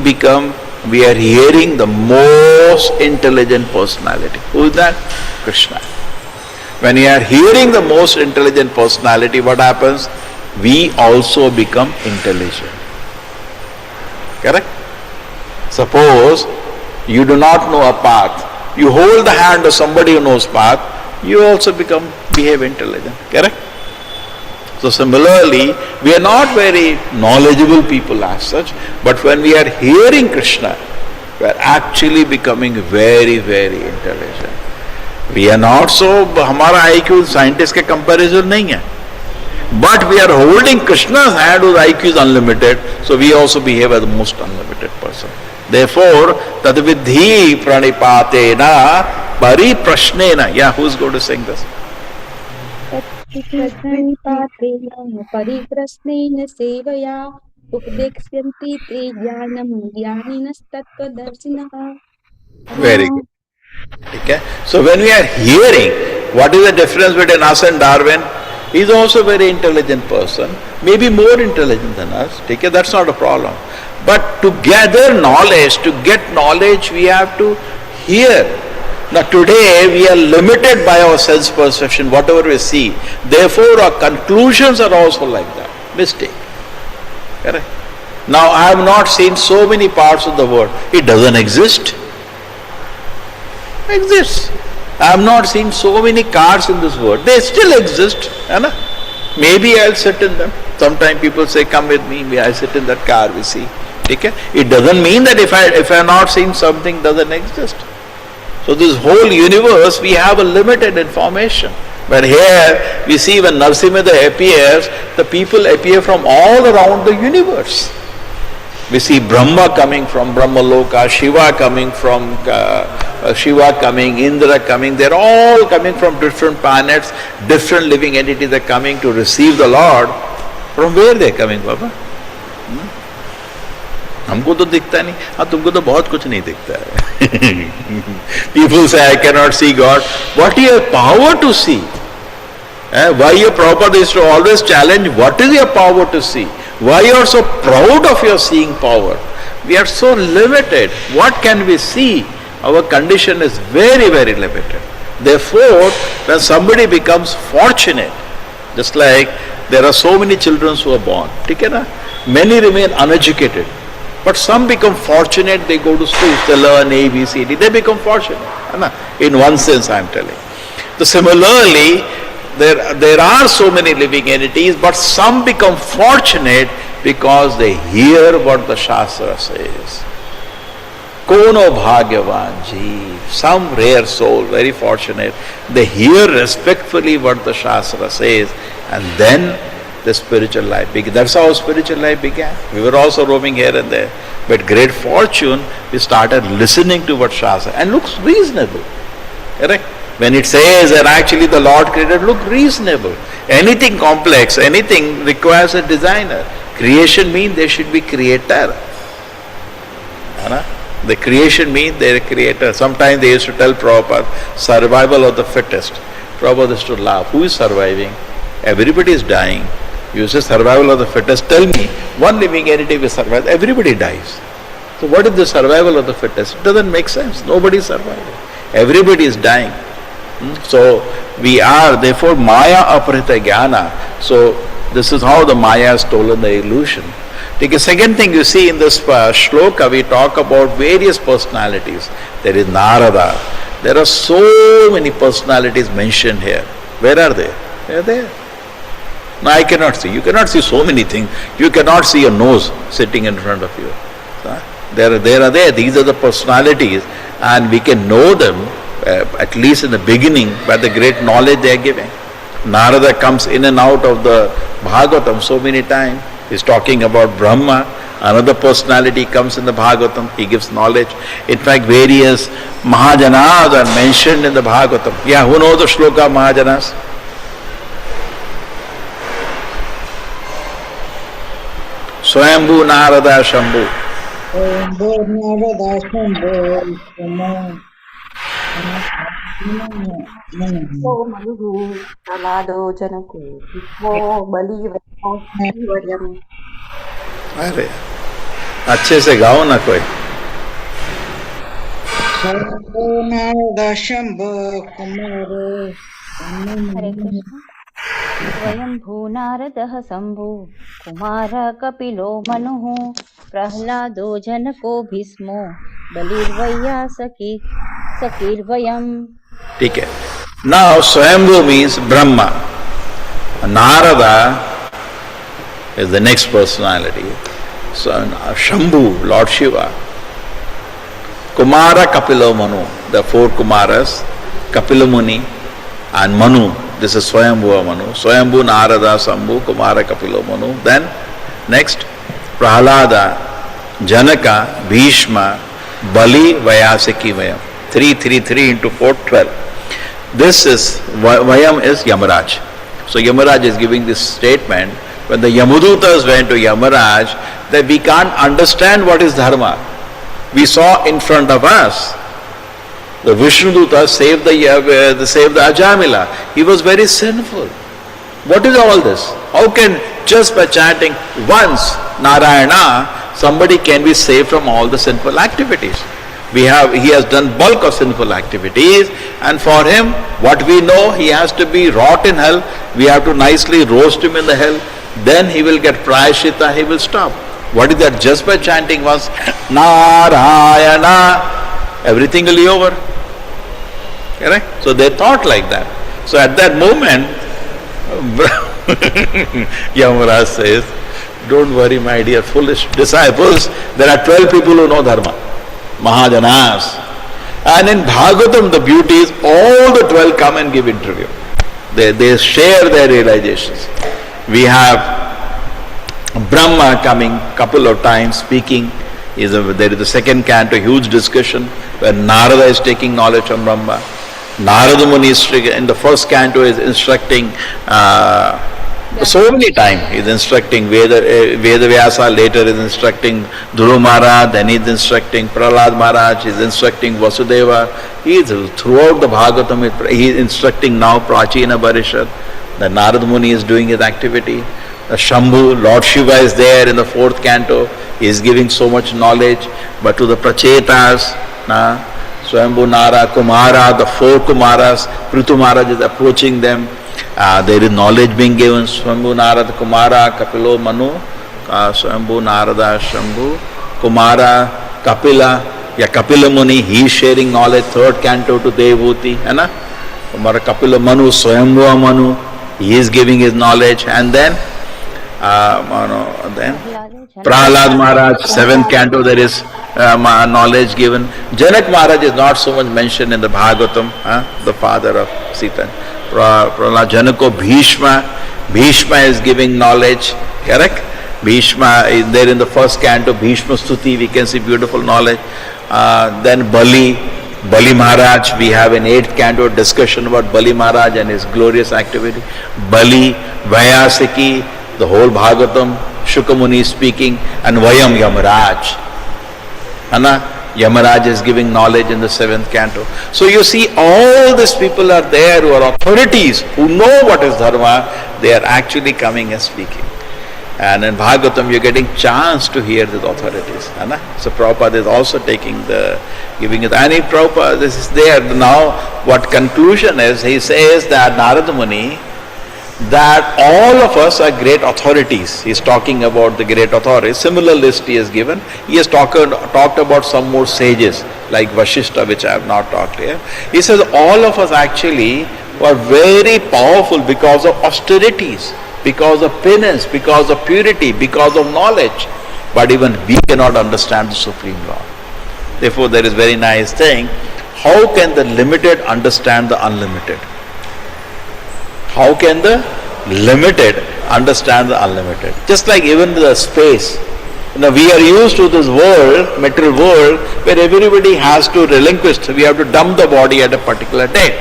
A: are hearing the most intelligent personality. Who is that? Krishna. When we are hearing the most intelligent personality, what happens? We also become intelligent. Correct? Suppose you do not know a path. You hold the hand of somebody who knows path, you also behave intelligent. Correct? So similarly, we are not very knowledgeable people as such, but when we are hearing Krishna, we are actually becoming very, very intelligent. We are not so, हमारा IQ scientist के comparison नहीं है. But we are holding Krishna's hand whose IQ is unlimited, so we also behave as the most unlimited person. Therefore, tadvidhi pranipatena pariprashnena. Yeah, who's going to sing this?
F: परिप्रश्नेन सेवया उपदेक्ष्यन्ति ते ज्ञानं ज्ञानिनस्तत्त्वदर्शिनः.
A: Very good. Okay. So when we are hearing, what is the difference between us and Darwin? He is also a very intelligent person, maybe more intelligent than us. Okay. That's not a problem. But to gather knowledge, to get knowledge, we have to hear. Now today we are limited by our sense perception, whatever we see. Therefore our conclusions are also like that. Mistake. Correct? Now I have not seen so many parts of the world. It doesn't exist. Exists. I have not seen so many cars in this world. They still exist. Maybe I'll sit in them. Sometimes people say, come with me, I sit in that car, we see. Okay? It doesn't mean that if I have not seen something, doesn't exist. So this whole universe, we have a limited information. But here, we see when Narsimha appears, the people appear from all around the universe. We see Brahma coming from Brahmaloka, Shiva coming from Indra coming. They're all coming from different planets, different living entities are coming to receive the Lord. From where they're coming, Baba? हमको तो दिखता नहीं. हाँ, तुमको तो बहुत कुछ नहीं दिखता है. People say, I cannot see God. What is your power to see? Why your Prabhupada is to always challenge, what is your power to see? Why you are so proud of your seeing power? We are so limited. What can we see? Our condition is very, very limited. Therefore, when somebody becomes fortunate, just like there are so many children who are born, many remain uneducated. But some become fortunate, they go to schools, they learn A, B, C, D, they become fortunate. In one sense, I am telling. So similarly, there are so many living entities, but some become fortunate because they hear what the Shastra says. Kono bhagyavan jeev, some rare soul, very fortunate, they hear respectfully what the Shastra says, and then the spiritual life began. That's how spiritual life began. We were also roaming here and there. But great fortune, we started listening to what Shastra, and looks reasonable. Correct? When it says that actually the Lord created, look reasonable. Anything complex, anything requires a designer. Creation means there should be creator. The creation means there is a creator. Sometimes they used to tell Prabhupada, survival of the fittest. Prabhupada used to laugh. Who is surviving? Everybody is dying. You say survival of the fittest. Tell me, one living entity will survive. Everybody dies. So what is the survival of the fittest? It doesn't make sense. Nobody is surviving. Everybody is dying. So we are, therefore, Maya Aparita Jnana. So this is how the Maya has stolen the illusion. The second thing you see in this shloka, we talk about various personalities. There is Narada. There are so many personalities mentioned here. Where are they? They are there. Now I cannot see. You cannot see so many things. You cannot see a nose sitting in front of you. They are there. These are the personalities, and we can know them at least in the beginning by the great knowledge they are giving. Narada comes in and out of the Bhagavatam so many times. He's talking about Brahma. Another personality comes in the Bhagavatam. He gives knowledge. In fact, various Mahajanas are mentioned in the Bhagavatam. Yeah, who knows the shloka of Mahajanas? Swayambhu Narada Shambhu.
B: Maluru, Talado, Janako, Bali,
A: अरे अच्छे से गाओ ना कोई.
M: हरे कृष्ण. स्वयंभू नारदः शंभु कुमार कपिलो मनुः प्रह्लादो जनको भीष्मो बलिर्वैयासकी सकीर्वयम्.
A: ठीक है. Now Swayambhu means Brahma. Narada is the next personality. So Shambhu, Lord Shiva. Kumara, Kapilo, Manu. The four Kumaras, Kapila Muni and Manu. This is Swayambhu Manu. Swayambhu, Narada, Shambhu, Kumara, Kapilo, Manu. Then next Prahlada, Janaka, Bhishma, Bali, Vayasaki, Vayam. 3 into 4, 12. This is, Vayam is Yamaraj. So Yamaraj is giving this statement. When the Yamadutas went to Yamaraj, that we can't understand what is dharma. We saw in front of us, the Vishnuduta saved the Ajamila. He was very sinful. What is all this? How can just by chanting once Narayana, somebody can be saved from all the sinful activities? He has done bulk of sinful activities, and for him, what we know, he has to be rot in hell. We have to nicely roast him in the hell. Then he will get prayashita, he will stop. What is that? Just by chanting once Narayana, everything will be over. Correct? So they thought like that. So at that moment, Yamaraj says, don't worry my dear foolish disciples, there are 12 people who know dharma. Mahajanas. And in Bhagavatam, the beauty is all the 12 come and give interview. They share their realizations. We have Brahma coming couple of times speaking. There is the second canto, huge discussion where Narada is taking knowledge from Brahma. Narada Muni is in the first canto is instructing so many times. He is instructing Vedavyasa, later is instructing Dhuru Maharaj, then he is instructing Prahlad Maharaj, he is instructing Vasudeva. He is throughout the Bhagavatam, he is instructing now Prachina Parishad. The Narada Muni is doing his activity. The Shambhu, Lord Shiva is there in the fourth canto. He is giving so much knowledge. But to the Prachetas, Swayambhu, Nara, Kumara, the four Kumaras, Prithu Maharaj is approaching them. There is knowledge being given. Swayambhu, Narada, Kumara, Kapilo, Manu, Swayambhu, Narada, Shambhu, Kumara, Kapila. Kapila Muni, he is sharing knowledge. Third canto to Devuti. Kumara, Kapila, Manu, Swayambhu, Manu. He is giving his knowledge, and then Prahlad Maharaj, 7th canto, there is knowledge given. Janak Maharaj is not so much mentioned in the Bhagavatam, the father of Sita. Prahlad, Janako, Bhishma is giving knowledge, correct? Bhishma is there in the first canto, Bhishma Stuti, we can see beautiful knowledge. Then Bali Maharaj, we have in 8th canto discussion about Bali Maharaj and his glorious activity. Bali, Vayasaki, the whole Bhagavatam, Shukamuni speaking, and Vayam Yamaraj. Yamaraj is giving knowledge in the 7th canto. So you see all these people are there who are authorities, who know what is dharma, they are actually coming and speaking. And in Bhagavatam, you're getting chance to hear the authorities. So Prabhupada is also giving it. And Prabhupada, this is there. Now, what conclusion is, he says that Narada Muni that all of us are great authorities. He's talking about the great authorities. Similar list he has given. He has talked about some more sages like Vashishta, which I have not talked here. He says all of us actually were very powerful because of austerities, because of penance, because of purity, because of knowledge. But even we cannot understand the Supreme Lord. Therefore, there is very nice thing. How can the limited understand the unlimited? How can the limited understand the unlimited? Just like even the space. We are used to this world, material world, where everybody has to relinquish. We have to dump the body at a particular date.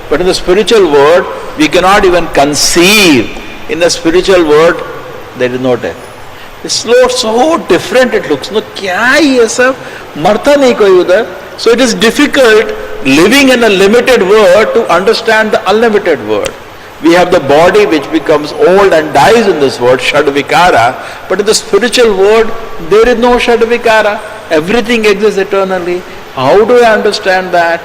A: But in the spiritual world, we cannot even conceive. In the spiritual world, there is no death. It's so different it looks. No, kya ye sab? Marta nahi koi udhar. So it is difficult living in a limited world to understand the unlimited world. We have the body which becomes old and dies in this world, Shadvikara. But in the spiritual world, there is no Shadvikara. Everything exists eternally. How do I understand that?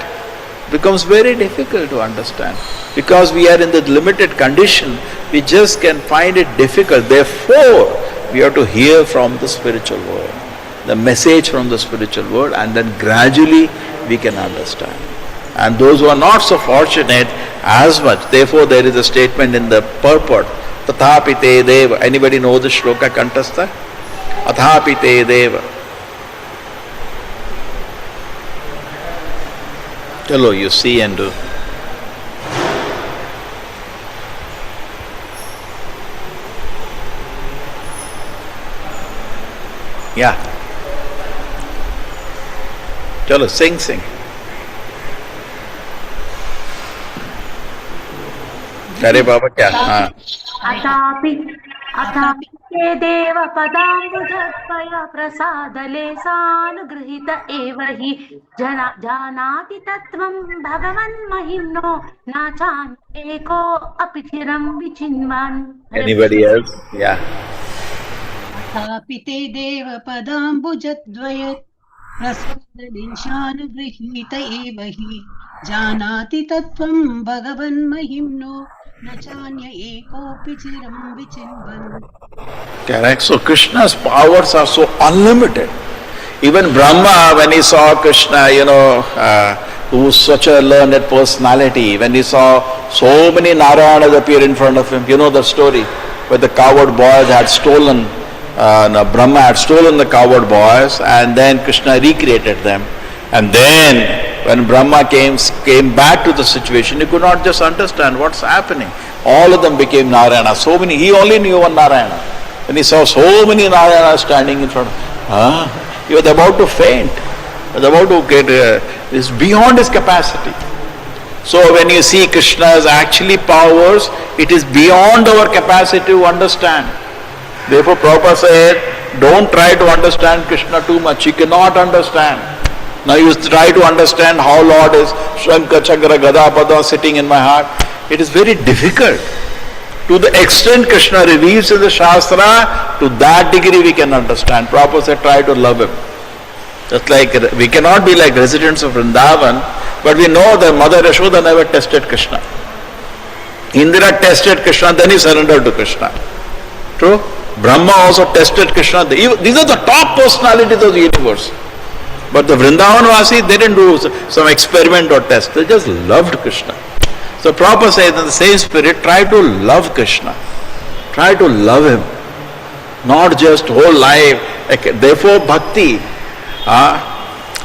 A: It becomes very difficult to understand. Because we are in the limited condition, we just can find it difficult. Therefore, we have to hear from the spiritual world, the message from the spiritual world, and then gradually we can understand. And those who are not so fortunate as much, therefore there is a statement in the purport, Tathapi te deva. Anybody know the shloka kantastha? Athapi te deva. Chalo, you see and do. Yeah. Chalo, sing. अरे बाबा क्या? हाँ.
E: अथापि ते देव पदाम्बुजद्वय प्रसादलेसानुगृहीत एव हि जानाति तत्त्वं भगवन्महिम्नो नाचान्येको अपि चिरं विचिन्वन्.
A: Anybody else? Yeah.
N: अथापि ते देव पदाम्बुजद्वय प्रसादलेशानुगृहीत एव हि जानाति तत्त्वं भगवन्महिम्नो न चान्य एकोऽपि चिरं विचिन्वन्.
A: Correct. So Krishna's powers are so unlimited. Even Brahma, when he saw Krishna, who was such a learned personality, when he saw so many Narayanas appear in front of him, you know the story where the coward boys had stolen, Brahma had stolen the coward boys, and then Krishna recreated them. And then when Brahma came back to the situation, he could not just understand what's happening. All of them became Narayana. So many, he only knew one Narayana. When he saw so many Narayanas standing in front of him, he was about to faint. He was about to get, it's beyond his capacity. So when you see Krishna's actually powers, it is beyond our capacity to understand. Therefore Prabhupada said, don't try to understand Krishna too much. You cannot understand. Now you try to understand how Lord is Shankha, Chakra, Gada, Pada sitting in my heart. It is very difficult. To the extent Krishna reveals in the Shastra, to that degree we can understand. Prabhupada said, try to love him. Just like we cannot be like residents of Vrindavan, but we know that Mother Yashoda never tested Krishna. Indira tested Krishna, then he surrendered to Krishna. True? Brahma also tested Krishna. These are the top personalities of the universe. But the Vrindavanvasi, they didn't do some experiment or test. They just loved Krishna. So Prabhupada says in the same spirit, try to love Krishna. Try to love him. Not just whole life. Therefore bhakti.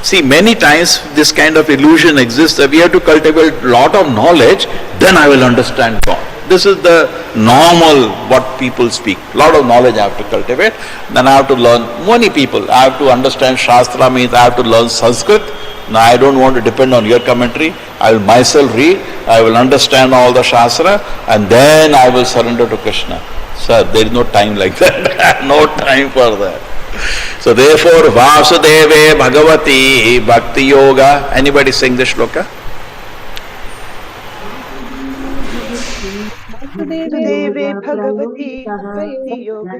A: See, many times this kind of illusion exists that we have to cultivate a lot of knowledge, then I will understand God. This is the normal what people speak. A lot of knowledge I have to cultivate. Then I have to learn, many people, I have to understand Shastra means I have to learn Sanskrit. Now I don't want to depend on your commentary. I will myself read, I will understand all the Shastra, and then I will surrender to Krishna. Sir, there is no time like that. No time for that. So therefore, Vasudeve Bhagavati Bhakti Yoga. Anybody sing the shloka?
K: Vasudeve Bhagavati Bhakti Yoga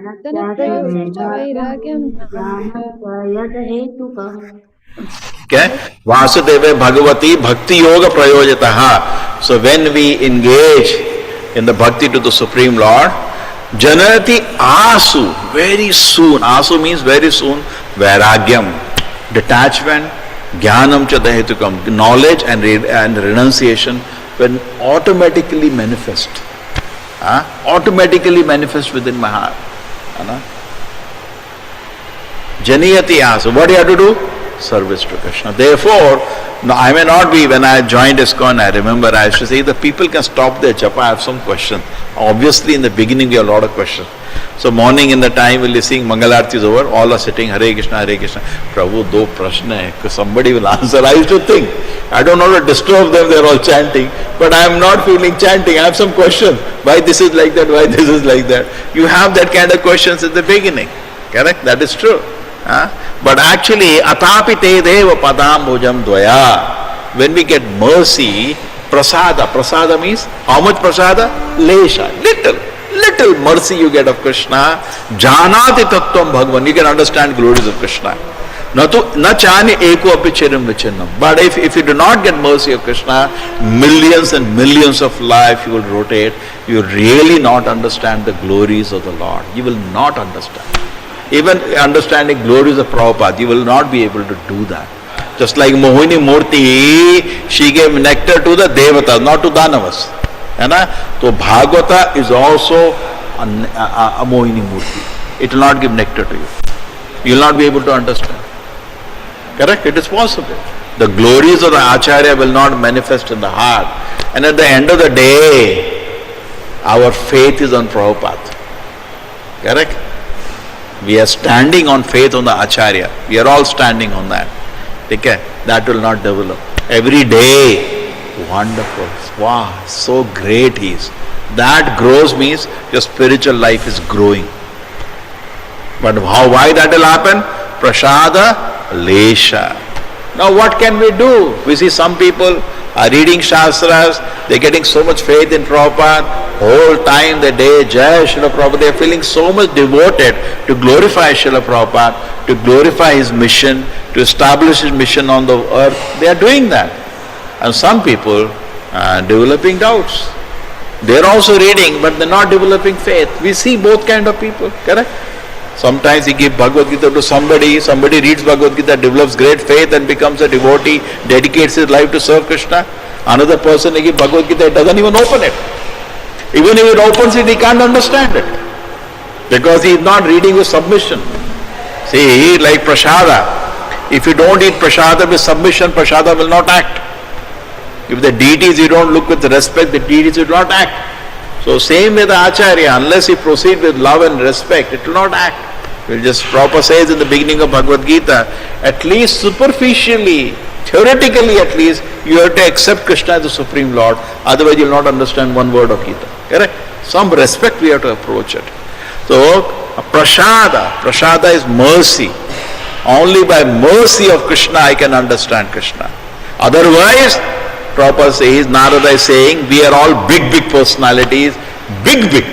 A: Okay? Vasudeve Bhagavati Bhakti Yoga Prayojataha. So when we engage in the bhakti to the Supreme Lord, Janati asu, very soon. Asu means very soon. Vairagyam, detachment, jnanam cha dahetukam, knowledge and renunciation will automatically manifest. Automatically manifest within my heart. Janiyati asu. What do you have to do? Service to Krishna. Therefore, no, I may not be, when I joined ISKCON, I remember I used to say, the people can stop their japa, I have some question. Obviously, in the beginning, we have a lot of questions. So, morning in the time, we'll be seeing Mangalarti is over, all are sitting, Hare Krishna, Hare Krishna. Prabhu, do prashna hai, somebody will answer. I used to think, I don't know to disturb them, they're all chanting, but I am not feeling chanting, I have some question. Why this is like that, why this is like that? You have that kind of questions in the beginning. Correct? That is true. But actually, atapi te deva padam bhujam dvaya. When we get mercy, prasada. Prasada means how much prasada? Lesha. Little mercy you get of Krishna. Janati tattvam bhagavan. You can understand glories of Krishna. Na chani eko api chiram vichinnam. But if you do not get mercy of Krishna, millions and millions of life you will rotate. You will really not understand the glories of the Lord. You will not understand. Even understanding glories of Prabhupada, you will not be able to do that. Just like Mohini Murti, she gave nectar to the Devatas, not to Danavas. So Bhagavata is also a Mohini Murti. It will not give nectar to you. You will not be able to understand. Correct? It is possible. The glories of the Acharya will not manifest in the heart. And at the end of the day, our faith is on Prabhupada. Correct? We are standing on faith on the Acharya. We are all standing on that. Okay? That will not develop. Every day, wonderful. Wow, so great he is. That grows means your spiritual life is growing. But why that will happen? Prasada lesha. Now what can we do? We see some people are reading Shastras, they are getting so much faith in Prabhupada, whole time the day, Jai Srila Prabhupada, they are feeling so much devoted to glorify Srila Prabhupada, to glorify his mission, to establish his mission on the earth. They are doing that. And some people are developing doubts. They are also reading, but they are not developing faith. We see both kind of people, correct? Sometimes he gives Bhagavad Gita to somebody reads Bhagavad Gita, develops great faith and becomes a devotee, dedicates his life to serve Krishna. Another person he gives Bhagavad Gita, he doesn't even open it. Even if it opens it, he can't understand it. Because he is not reading with submission. See, like prasada. If you don't eat prasada with submission, prasada will not act. If the deities you don't look with respect, the deities will not act. So same with the Acharya, unless he proceed with love and respect, it will not act. We'll just, Prabhupada says in the beginning of Bhagavad Gita, at least superficially, theoretically at least, you have to accept Krishna as the Supreme Lord, otherwise you will not understand one word of Gita. Correct? Some respect we have to approach it. So, prasada is mercy. Only by mercy of Krishna I can understand Krishna. Otherwise, Prabhupada says, Narada is saying, we are all big personalities, big.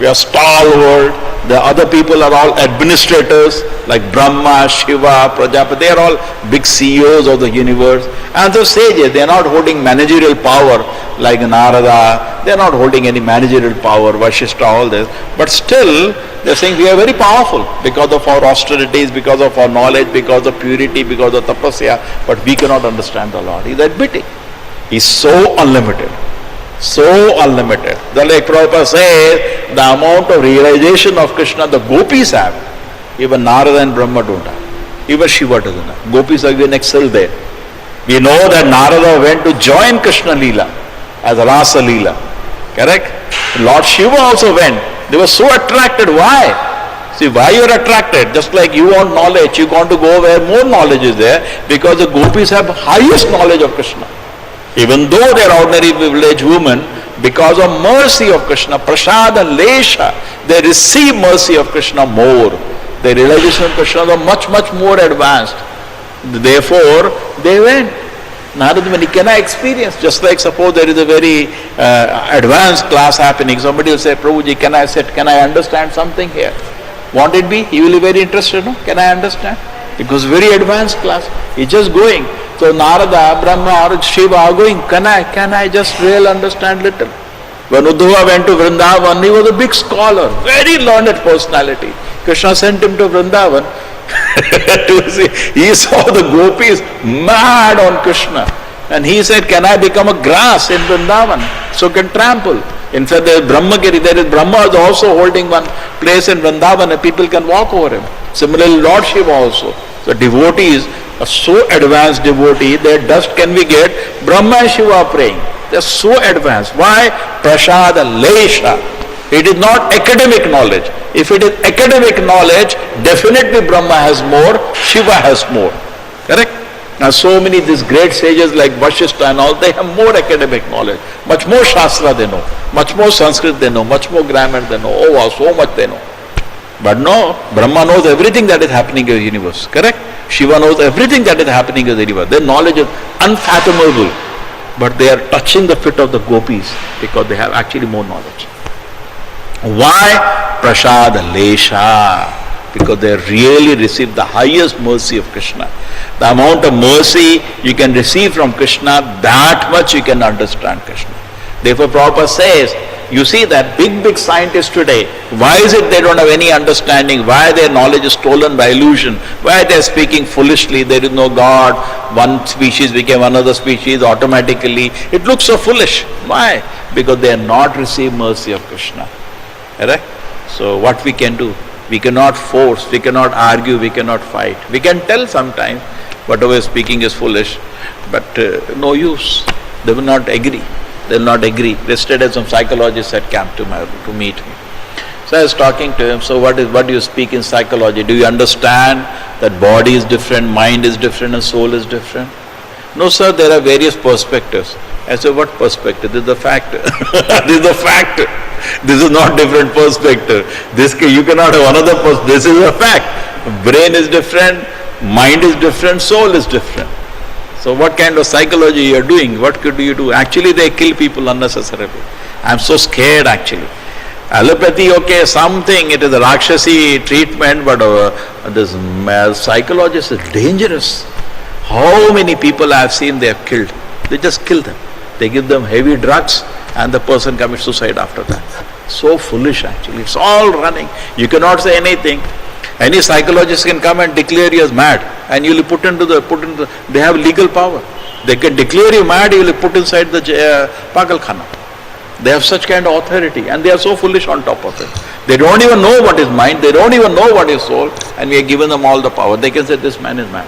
A: We are stalwart. The other people are all administrators like Brahma, Shiva, Prajapati. They are all big CEOs of the universe. And the sages, they are not holding managerial power like Narada. They are not holding any managerial power, Vashishta, all this. But still, they are saying we are very powerful because of our austerities, because of our knowledge, because of purity, because of tapasya. But we cannot understand the Lord. He is admitting. He is so unlimited. So unlimited. The like Prabhupada says, the amount of realization of Krishna the gopis have, even Narada and Brahma don't have. Even Shiva doesn't have. Gopis are even excel there. We know that Narada went to join Krishna Leela as Rasa Leela. Correct? Lord Shiva also went. They were so attracted. Why? See, why you are attracted? Just like you want knowledge, you want to go where more knowledge is there, because the gopis have highest knowledge of Krishna. Even though they are ordinary village women, because of mercy of Krishna, prasada lesha, they receive mercy of Krishna more. The realization of Krishna is much more advanced. Therefore, they went. Narada Muni, can I experience? Just like suppose there is a very advanced class happening. Somebody will say, Prabhuji, can I sit? Can I understand something here? Won't it be? He will be very interested, no? Can I understand? Because very advanced class. He's just going. So Narada, Brahma or Shiva are going, can I just really understand little? When Uddhava went to Vrindavan, he was a big scholar, very learned personality. Krishna sent him to Vrindavan. He saw the gopis mad on Krishna. And he said, can I become a grass in Vrindavan so can trample? In fact, there is Brahmagiri, there is Brahma is also holding one place in Vrindavan and people can walk over him. Similarly, Lord Shiva also. The devotees are so advanced devotee, their dust can we get Brahma and Shiva are praying. They are so advanced. Why? Prasada Lesha. It is not academic knowledge. If it is academic knowledge, definitely Brahma has more, Shiva has more. Correct? Now so many these great sages like Vasishtha and all, they have more academic knowledge. Much more Shastra they know. Much more Sanskrit they know. Much more grammar they know. Oh wow, so much they know. But no, Brahma knows everything that is happening in the universe. Correct? Shiva knows everything that is happening in the universe. Their knowledge is unfathomable. But they are touching the feet of the gopis because they have actually more knowledge. Why? Prasad Lesha. Because they really receive the highest mercy of Krishna. The amount of mercy you can receive from Krishna, that much you can understand Krishna. Therefore Prabhupada says, you see that big scientists today, why is it they don't have any understanding? Why their knowledge is stolen by illusion? Why they are speaking foolishly? There is no God. One species became another species automatically. It looks so foolish. Why? Because they have not received mercy of Krishna. Correct? So what we can do? We cannot force, we cannot argue, we cannot fight. We can tell sometimes whatever is speaking is foolish, but no use. They will not agree. They will not agree. Yesterday some psychologists had come to meet me. So I was talking to him, so what do you speak in psychology? Do you understand that body is different, mind is different and soul is different? No sir, there are various perspectives. I said, what perspective? This is the fact. This is the fact. This is not different perspective. You cannot have another perspective. This is a fact. Brain is different, mind is different, soul is different. So what kind of psychology you are doing? What could you do? Actually they kill people unnecessarily. I am so scared actually. Allopathy, okay, something, it is a Rakshasi treatment, but this psychologist is dangerous. How many people I have seen they have killed? They just kill them. They give them heavy drugs and the person commits suicide after that. So foolish actually. It's all running. You cannot say anything. Any psychologist can come and declare you as mad and you will be put into the, they have legal power. They can declare you mad, you will be put inside the Pagalkhana. They have such kind of authority and they are so foolish on top of it. They don't even know what is mind, they don't even know what is soul, and we have given them all the power. They can say this man is mad.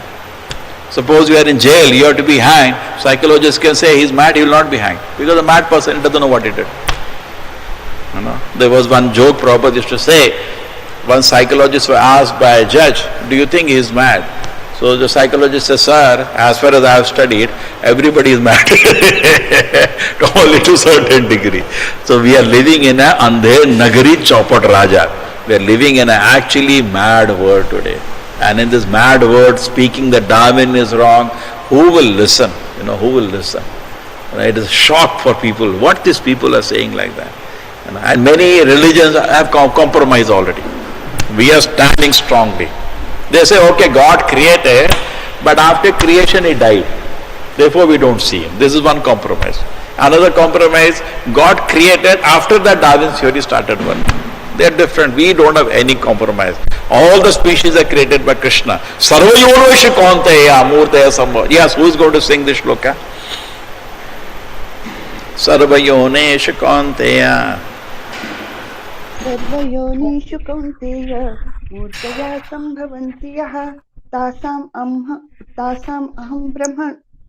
A: Suppose you are in jail, you have to be hanged. Psychologists can say he is mad, he will not be hanged. Because a mad person doesn't know what he did. You know? There was one joke Prabhupada used to say. One psychologist was asked by a judge, do you think he is mad? So the psychologist says, sir, as far as I have studied, everybody is mad. Only to a certain degree. So we are living in a Andhe Nagari Chaupat Raja. We are living in an actually mad world today. And in this mad world, speaking that Darwin is wrong, who will listen? You know, who will listen? It is a shock for people. What these people are saying like that. And many religions have compromised already. We are standing strongly. They say, okay, God created, but after creation he died. Therefore we don't see him. This is one compromise. Another compromise, God created, after that Darwin's theory started working. They are different. We don't have any compromise. All the species are created by Krishna. Sarvayono Shikonteya Murtaya Sambhava. Yes, who is going to sing this shloka? Sarvayone Shikonteya.
K: सर्वयोनिषु कौन्तेय मूर्तया सम्भवन्ति यः तासाम् अहं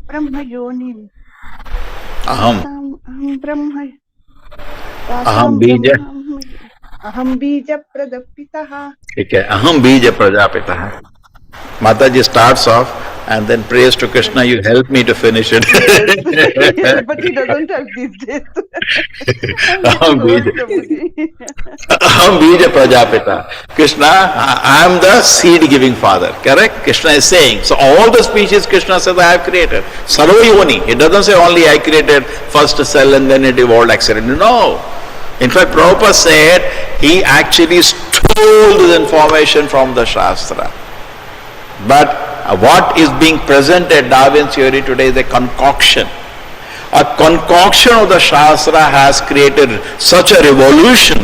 K: ब्रह्मयोनिम् अहम बीज प्रजापितः.
A: ठीक है, अहम बीज प्रजापितः. Mataji starts off and then prays to Krishna, you help me to finish it.
K: Yes, but he doesn't help these days.
A: Aham bija prajapita. Krishna, I am the seed giving father. Correct? Krishna is saying. So all the species Krishna says I have created. Sarvayoni. It doesn't say only I created first a cell and then it evolved accidentally. No. In fact, Prabhupada said he actually stole this information from the Shastra. But what is being presented, Darwin's theory today, is a concoction A concoction of the Shastra has created such a revolution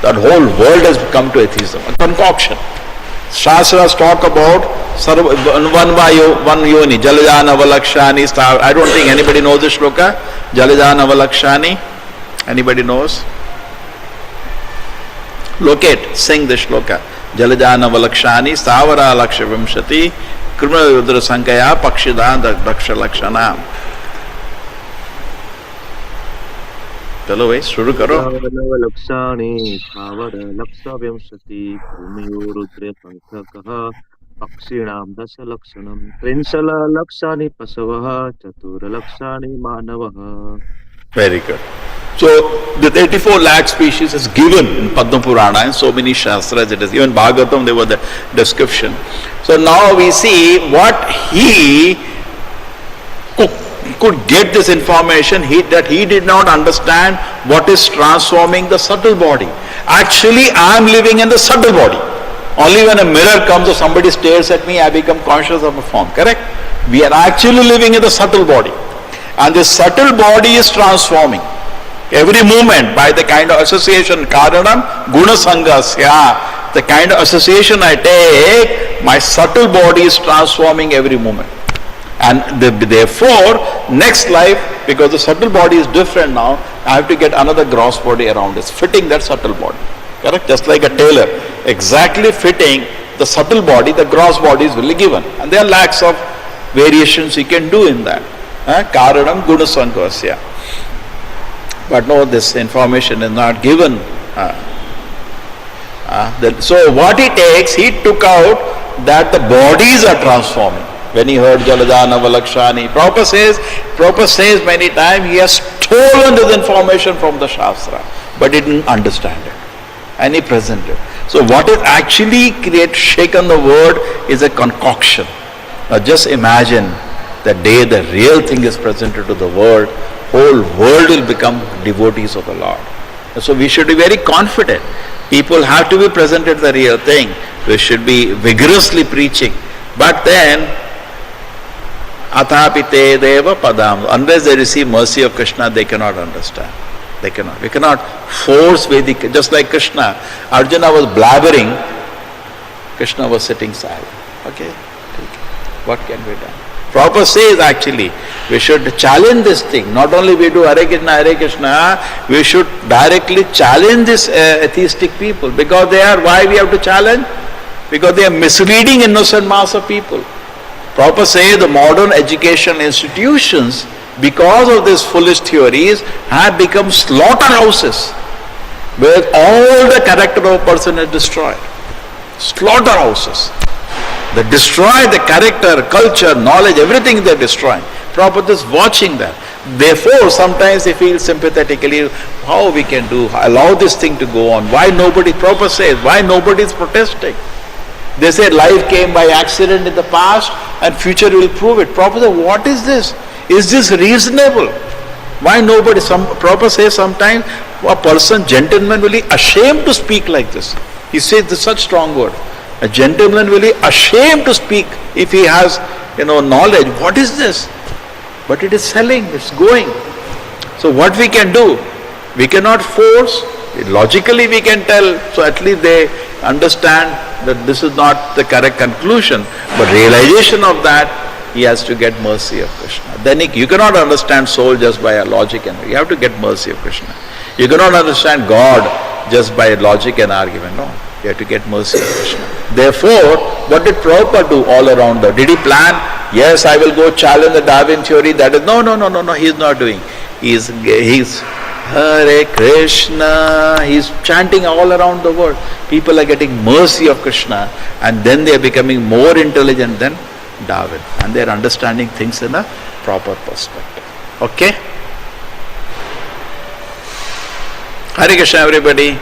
A: that whole world has come to atheism. A concoction. Shastras talk about one yoni, Jalajana Valakshani. I don't think anybody knows this shloka. Jalajana Valakshani. Anybody knows? Locate, sing the shloka. Jalajana Valakshani, Stavara Laksha Vimshati, Krima Yudra Sankaya, Pakshidan Daksha Lakshana. चलो भाई शुरू करो.
J: लक्षाणि स्थावर लक्ष विंशति भूमियो रुद्र पंखकः पक्षिणां दश लक्षणं त्रिंशल लक्षाणि पशवः चतुर लक्षाणि मानवः.
A: Very good. So the 84 lakh species is given in Padma Purana and so many Shastras. It is even Bhagavatam, there was the description. So now we see what he could get this information, that he did not understand what is transforming the subtle body. Actually, I am living in the subtle body. Only when a mirror comes or somebody stares at me, I become conscious of a form. Correct? We are actually living in the subtle body. And this subtle body is transforming. Every moment by the kind of association, Karanam Guna Sangasya, the kind of association I take, my subtle body is transforming every moment. And therefore, next life, because the subtle body is different now, I have to get another gross body around it, fitting that subtle body. Correct? Just like a tailor, exactly fitting the subtle body, the gross body is really given. And there are lakhs of variations you can do in that. Karanam Guna Sangasya. But no, this information is not given. So what he takes, he took out that the bodies are transforming. When he heard Jalajana Valakshani, Prabhupada says many times he has stolen this information from the Shastra, but he didn't understand it. And he presented. So what is actually shaken the world is a concoction. Now just imagine the day the real thing is presented to the world, whole world will become devotees of the Lord. And so we should be very confident. People have to be presented the real thing. We should be vigorously preaching. But then, Athapite Deva Padam, unless they receive mercy of Krishna, they cannot understand. They cannot. We cannot force Vedic, just like Krishna. Arjuna was blabbering, Krishna was sitting silent. Okay? What can be done? Prabhupada says actually, we should challenge this thing. Not only we do Hare Krishna, we should directly challenge these atheistic people. Because why we have to challenge? Because they are misleading innocent mass of people. Prabhupada says the modern education institutions, because of these foolish theories, have become slaughterhouses where all the character of a person is destroyed. Slaughterhouses. They destroy the character, culture, knowledge, everything they are destroying. Prabhupada is watching that. Therefore, sometimes they feel sympathetically, how we can allow this thing to go on. Prabhupada says, why nobody is protesting? They say life came by accident in the past and future will prove it. Prabhupada, what is this? Is this reasonable? Why nobody? Prabhupada says sometimes a person, gentleman, will be ashamed to speak like this. He says this such strong word. A gentleman will be ashamed to speak if he has, knowledge. What is this? But it is selling, it's going. So what we can do? We cannot force. Logically we can tell, so at least they understand that this is not the correct conclusion, but realization of that, he has to get mercy of Krishna. Then you cannot understand soul just by a logic, and you have to get mercy of Krishna. You cannot understand God just by logic and argument. No, you have to get mercy of Krishna. Therefore, what did Prabhupada do all around that? Did he plan? Yes, I will go challenge the Darwin theory. That is no. He is not doing. He's Hare Krishna. He is chanting all around the world. People are getting mercy of Krishna, and then they are becoming more intelligent than Darwin, and they are understanding things in a proper perspective. Okay? Hare Krishna, everybody.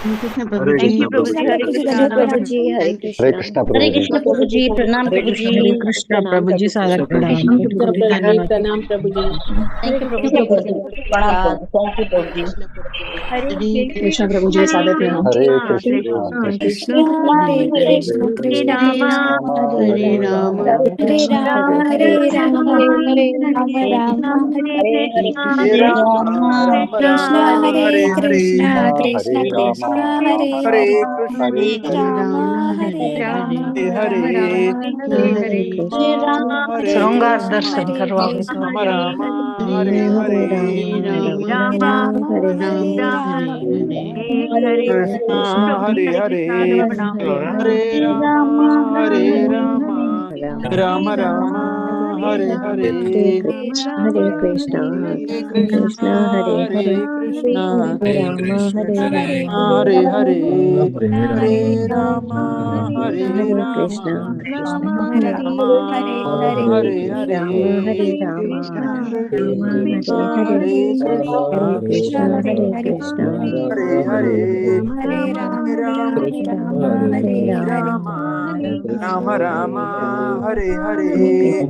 J: Hare
B: Thank you,
J: Krishna
B: Prabhuji.
J: Prabhuji.
B: Hare Krishna.
F: Prabhuji, Hare
H: Hare
F: Krishna.
H: Krishna
E: Hare
H: Prabhuji.
E: Krishna Prabhuji, Pranam
B: Hare
E: Prabhuji.
B: Krishna. Hare Krishna. Prabhuji, Sadak Pranam.
F: Pranam Prabhuji, Pranam Prabhuji.
M: Thank
F: Hare
M: you,
F: Krishna
M: Prabhuji.
F: Prabhuji.
M: Pranam, Thank you,
N: Hare
M: Prabhuji.
N: Krishna Prabhuji.
F: Hare
N: Hare
B: Krishna
F: Krishna,
B: Prabhuji,
F: Hare
B: Sadak Pranam.
H: Hare
F: Krishna,
H: Krishna
B: Krishna
H: Krishna
B: Krishna.
F: Krishna
B: Hare
F: Hare
B: Hare.
F: Krishna,
H: Hare
F: Krishna
H: Rama
F: Hare
H: Hare
F: Hare,
N: Rama
H: Rama
B: Hare
F: Hare
B: Krishna.
F: Rama,
B: Hare
F: Hare
B: Hare.
F: Rama,
B: Hare
F: Rama
B: Hare.
F: Rama, Hare
M: Hare
F: Hare,
H: Hare
M: Krishna,
H: Rama Rama
F: Krishna
H: Rama
F: Hare
H: Hare
F: Krishna,
H: Krishna
F: Krishna
H: Hare
F: Krishna
H: Rama
F: Hare
H: Rama
F: Hare,
H: Rama
F: Hare
H: Hare Hare
F: Rama, Hare
B: Hare
F: Rama, Rama
B: Hare.
F: Rama,
B: Hare
F: Hare
B: Hare.
F: Krishna, Hare
B: Srongar
F: Krishna,
B: darshan
F: Hare
B: karwa
F: Krishna,
B: to.
F: Hare Hare, Hare Rama, Hare Rama, Hare Rama, Hare Krishna,
B: Krishna Hare Hare.
F: Krishna Hare
B: Hare
F: Hare,
B: Rama Hare
F: Rama
B: Rama. Rama Rama Hare
F: Hare
B: Hare.
F: Krishna, Hare Krishna,
B: Hare
F: Krishna Krishna, Hare
B: Krishna
F: Hare,
B: Hare
F: Hare
B: Krishna.
F: Rama, Hare
B: Krishna
F: Rama,
B: Hare Hare.
F: Hare
B: Hare
F: Rama,
B: Rama Hare
F: Hare
B: Rama.
F: Krishna, Krishna
B: Rama Hare
F: Rama, Hare
B: Hare.
F: Rama,
B: Krishna
F: Rama Hare
B: Krishna
F: Hare,
B: Hare
F: Hare
B: Krishna.
F: Krishna, Hare Krishna,
B: Hare Hare,
F: Hare
B: Hare
F: Rama,
B: Rama,
F: Rama, Hare
B: Hare
F: Rama,
B: Rama,
F: Rama
B: Rama Rama, Hare
F: Hare
B: Hare,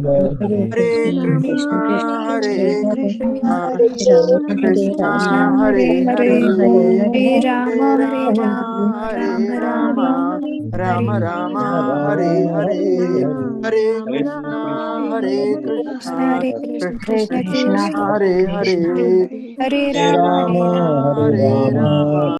F: Krishna, Hare
B: Hare
F: Krishna, Krishna Krishna,
B: Krishna, Hare
F: Hare
B: Krishna,
F: Rama, Hare
B: Krishna
F: Rama,
B: Hare
F: Rama Hare
B: Hare,
F: Hare,
B: Hare
F: Hare
B: Rama,
F: Rama,
B: Hare
F: Rama
B: Rama,
F: Rama,
B: Rama Rama, Hare Hare, Hare Krishna, Hare
F: Krishna,
B: Krishna,
F: Hare Krishna,
B: Hare
F: Krishna
B: Krishna,
F: Krishna,
B: Hare Hare,
F: Hare
B: Hare
F: Rama, Hare
B: Rama,
F: Rama,
B: Hare Rama,